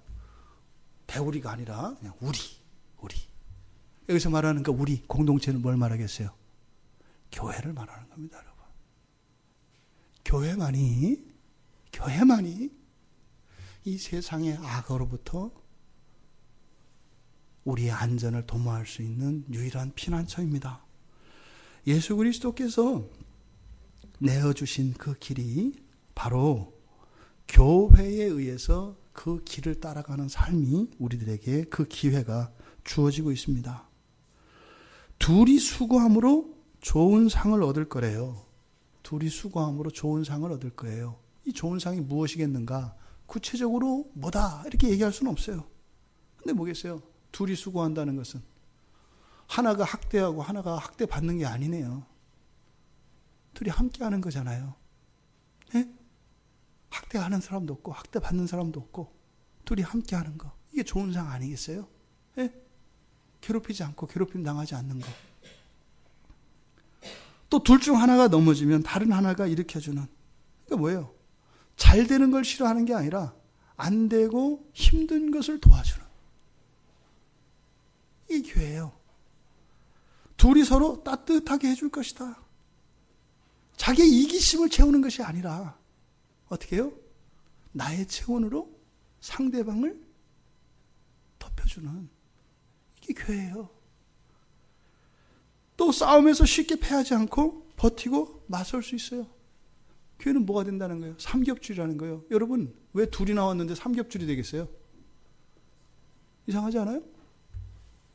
배우리가 아니라 그냥 우리. 여기서 말하는 그 우리 공동체는 뭘 말하겠어요? 교회를 말하는 겁니다, 여러분. 교회만이 이 세상의 악으로부터 우리의 안전을 도모할 수 있는 유일한 피난처입니다. 예수 그리스도께서 내어주신 그 길이 바로 교회에 의해서 그 길을 따라가는 삶이 우리들에게 그 기회가 주어지고 있습니다. 둘이 수고함으로 좋은 상을 얻을 거래요. 둘이 수고함으로 좋은 상을 얻을 거예요. 이 좋은 상이 무엇이겠는가? 구체적으로 뭐다 이렇게 얘기할 수는 없어요. 근데 뭐겠어요? 둘이 수고한다는 것은 하나가 학대하고 하나가 학대받는 게 아니네요. 둘이 함께 하는 거잖아요. 예? 학대하는 사람도 없고 학대받는 사람도 없고 둘이 함께 하는 거. 이게 좋은 상 아니겠어요? 예? 괴롭히지 않고 괴롭힘 당하지 않는 거. 또 둘 중 하나가 넘어지면 다른 하나가 일으켜주는. 그러니까 뭐예요? 잘 되는 걸 싫어하는 게 아니라 안 되고 힘든 것을 도와주는. 이게 교회예요. 둘이 서로 따뜻하게 해줄 것이다. 자기의 이기심을 채우는 것이 아니라 어떻게 해요? 나의 체온으로 상대방을 덮여주는. 이게 교회예요. 또 싸움에서 쉽게 패하지 않고 버티고 맞설 수 있어요. 교회는 뭐가 된다는 거예요? 삼겹줄이라는 거예요. 여러분, 왜 둘이 나왔는데 삼겹줄이 되겠어요? 이상하지 않아요?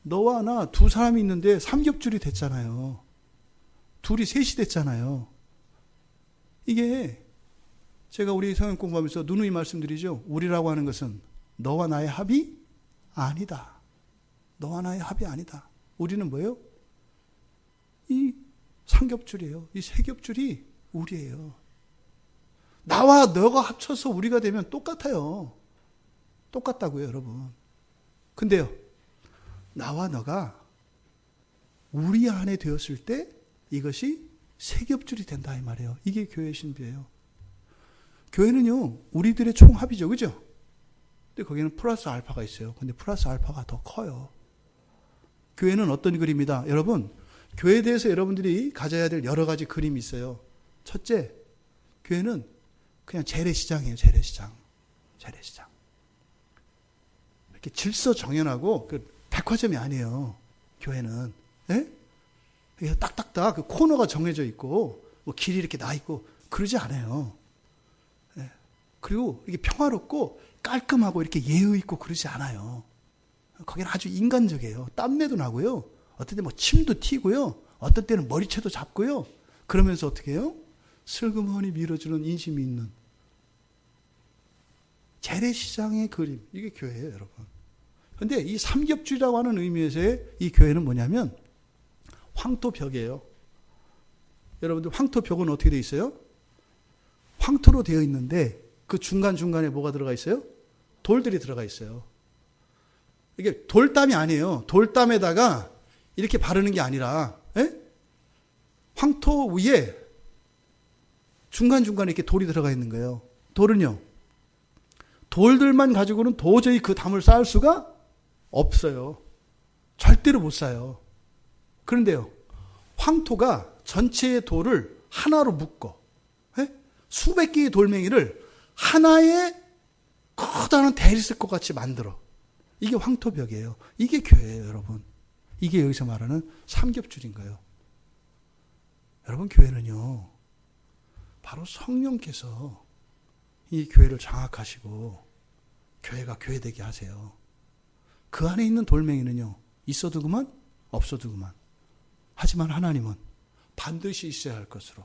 너와 나 두 사람이 있는데 삼겹줄이 됐잖아요. 둘이 셋이 됐잖아요. 이게 제가 우리 성경 공부하면서 누누이 말씀드리죠. 우리라고 하는 것은 너와 나의 합이 아니다. 너와 나의 합이 아니다. 우리는 뭐예요? 이 삼겹줄이에요. 이 세겹줄이 우리예요. 나와 너가 합쳐서 우리가 되면 똑같아요. 똑같다고요, 여러분. 근데요, 나와 너가 우리 안에 되었을 때 이것이 세겹줄이 된다 이 말이에요. 이게 교회의 신비예요. 교회는요, 우리들의 총합이죠, 그죠? 근데 거기는 플러스 알파가 있어요. 근데 플러스 알파가 더 커요. 교회는 어떤 그림이다? 여러분, 교회에 대해서 여러분들이 가져야 될 여러 가지 그림이 있어요. 첫째, 교회는 그냥 재래시장이에요. 재래시장. 이렇게 질서정연하고 그 백화점이 아니에요. 교회는. 예? 딱딱딱 그 코너가 정해져 있고 뭐 길이 이렇게 나 있고 그러지 않아요. 예. 그리고 이게 평화롭고 깔끔하고 이렇게 예의 있고 그러지 않아요. 거기는 아주 인간적이에요. 땀내도 나고요. 어떤 때 뭐 침도 튀고요. 어떤 때는 머리채도 잡고요. 그러면서 어떻게 해요? 슬그머니 밀어주는 인심이 있는 재래시장의 그림. 이게 교회예요, 여러분. 그런데 이 삼겹줄이라고 하는 의미에서의 이 교회는 뭐냐면 황토벽이에요. 여러분들 황토벽은 어떻게 되어 있어요? 황토로 되어 있는데 그 중간중간에 뭐가 들어가 있어요? 돌들이 들어가 있어요. 이게 돌담이 아니에요. 돌담에다가 이렇게 바르는 게 아니라 황토 위에 중간중간에 이렇게 돌이 들어가 있는 거예요. 돌은요, 돌들만 가지고는 도저히 그 담을 쌓을 수가 없어요. 절대로 못 쌓아요. 그런데요, 황토가 전체의 돌을 하나로 묶어 수백 개의 돌멩이를 하나의 커다란 대리석과 같이 만들어. 이게 황토벽이에요. 이게 교회예요, 여러분. 이게 여기서 말하는 삼겹줄인 거예요. 여러분, 교회는요, 바로 성령께서 이 교회를 장악하시고 교회가 교회되게 하세요. 그 안에 있는 돌멩이는요, 있어도 그만, 없어도 그만. 하지만 하나님은 반드시 있어야 할 것으로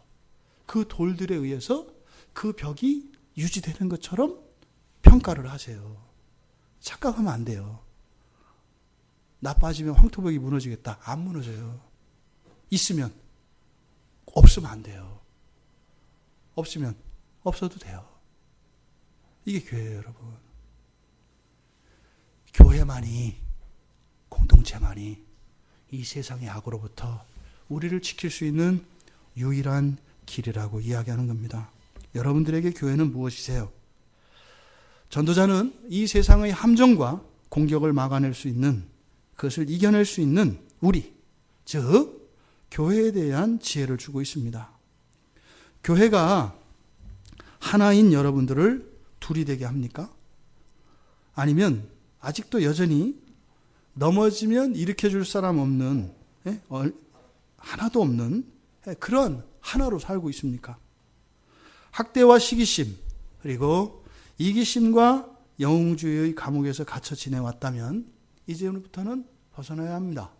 그 돌들에 의해서 그 벽이 유지되는 것처럼 평가를 하세요. 착각하면 안 돼요. 나 빠지면 황토벽이 무너지겠다. 안 무너져요. 있으면 없으면 안 돼요. 없으면 없어도 돼요. 이게 교회예요, 여러분. 교회만이, 공동체만이 이 세상의 악으로부터 우리를 지킬 수 있는 유일한 길이라고 이야기하는 겁니다. 여러분들에게 교회는 무엇이세요? 전도자는 이 세상의 함정과 공격을 막아낼 수 있는, 그것을 이겨낼 수 있는 우리, 즉 교회에 대한 지혜를 주고 있습니다. 교회가 하나인 여러분들을 둘이 되게 합니까? 아니면 아직도 여전히 넘어지면 일으켜줄 사람 없는, 하나도 없는 그런 하나로 살고 있습니까? 학대와 시기심, 그리고 이기심과 영웅주의의 감옥에서 갇혀 지내왔다면 이제부터는 벗어나야 합니다.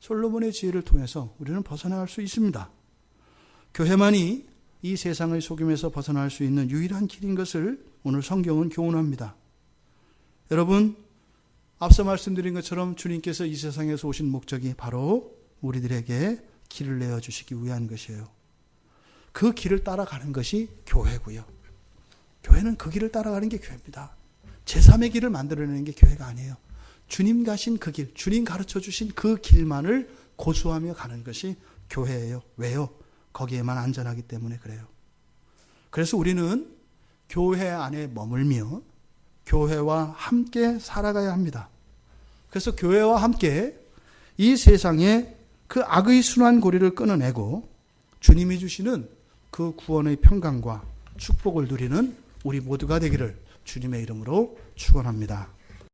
솔로몬의 지혜를 통해서 우리는 벗어날 수 있습니다. 교회만이 이 세상의 속임에서 벗어날 수 있는 유일한 길인 것을 오늘 성경은 교훈합니다. 여러분, 앞서 말씀드린 것처럼 주님께서 이 세상에서 오신 목적이 바로 우리들에게 길을 내어주시기 위한 것이에요. 그 길을 따라가는 것이 교회고요. 교회는 그 길을 따라가는 게 교회입니다. 제3의 길을 만들어내는 게 교회가 아니에요. 주님 가신 그 길, 주님 가르쳐 주신 그 길만을 고수하며 가는 것이 교회예요. 왜요? 거기에만 안전하기 때문에 그래요. 그래서 우리는 교회 안에 머물며 교회와 함께 살아가야 합니다. 그래서 교회와 함께 이 세상에 그 악의 순환 고리를 끊어내고 주님이 주시는 그 구원의 평강과 축복을 누리는 우리 모두가 되기를 주님의 이름으로 축원합니다.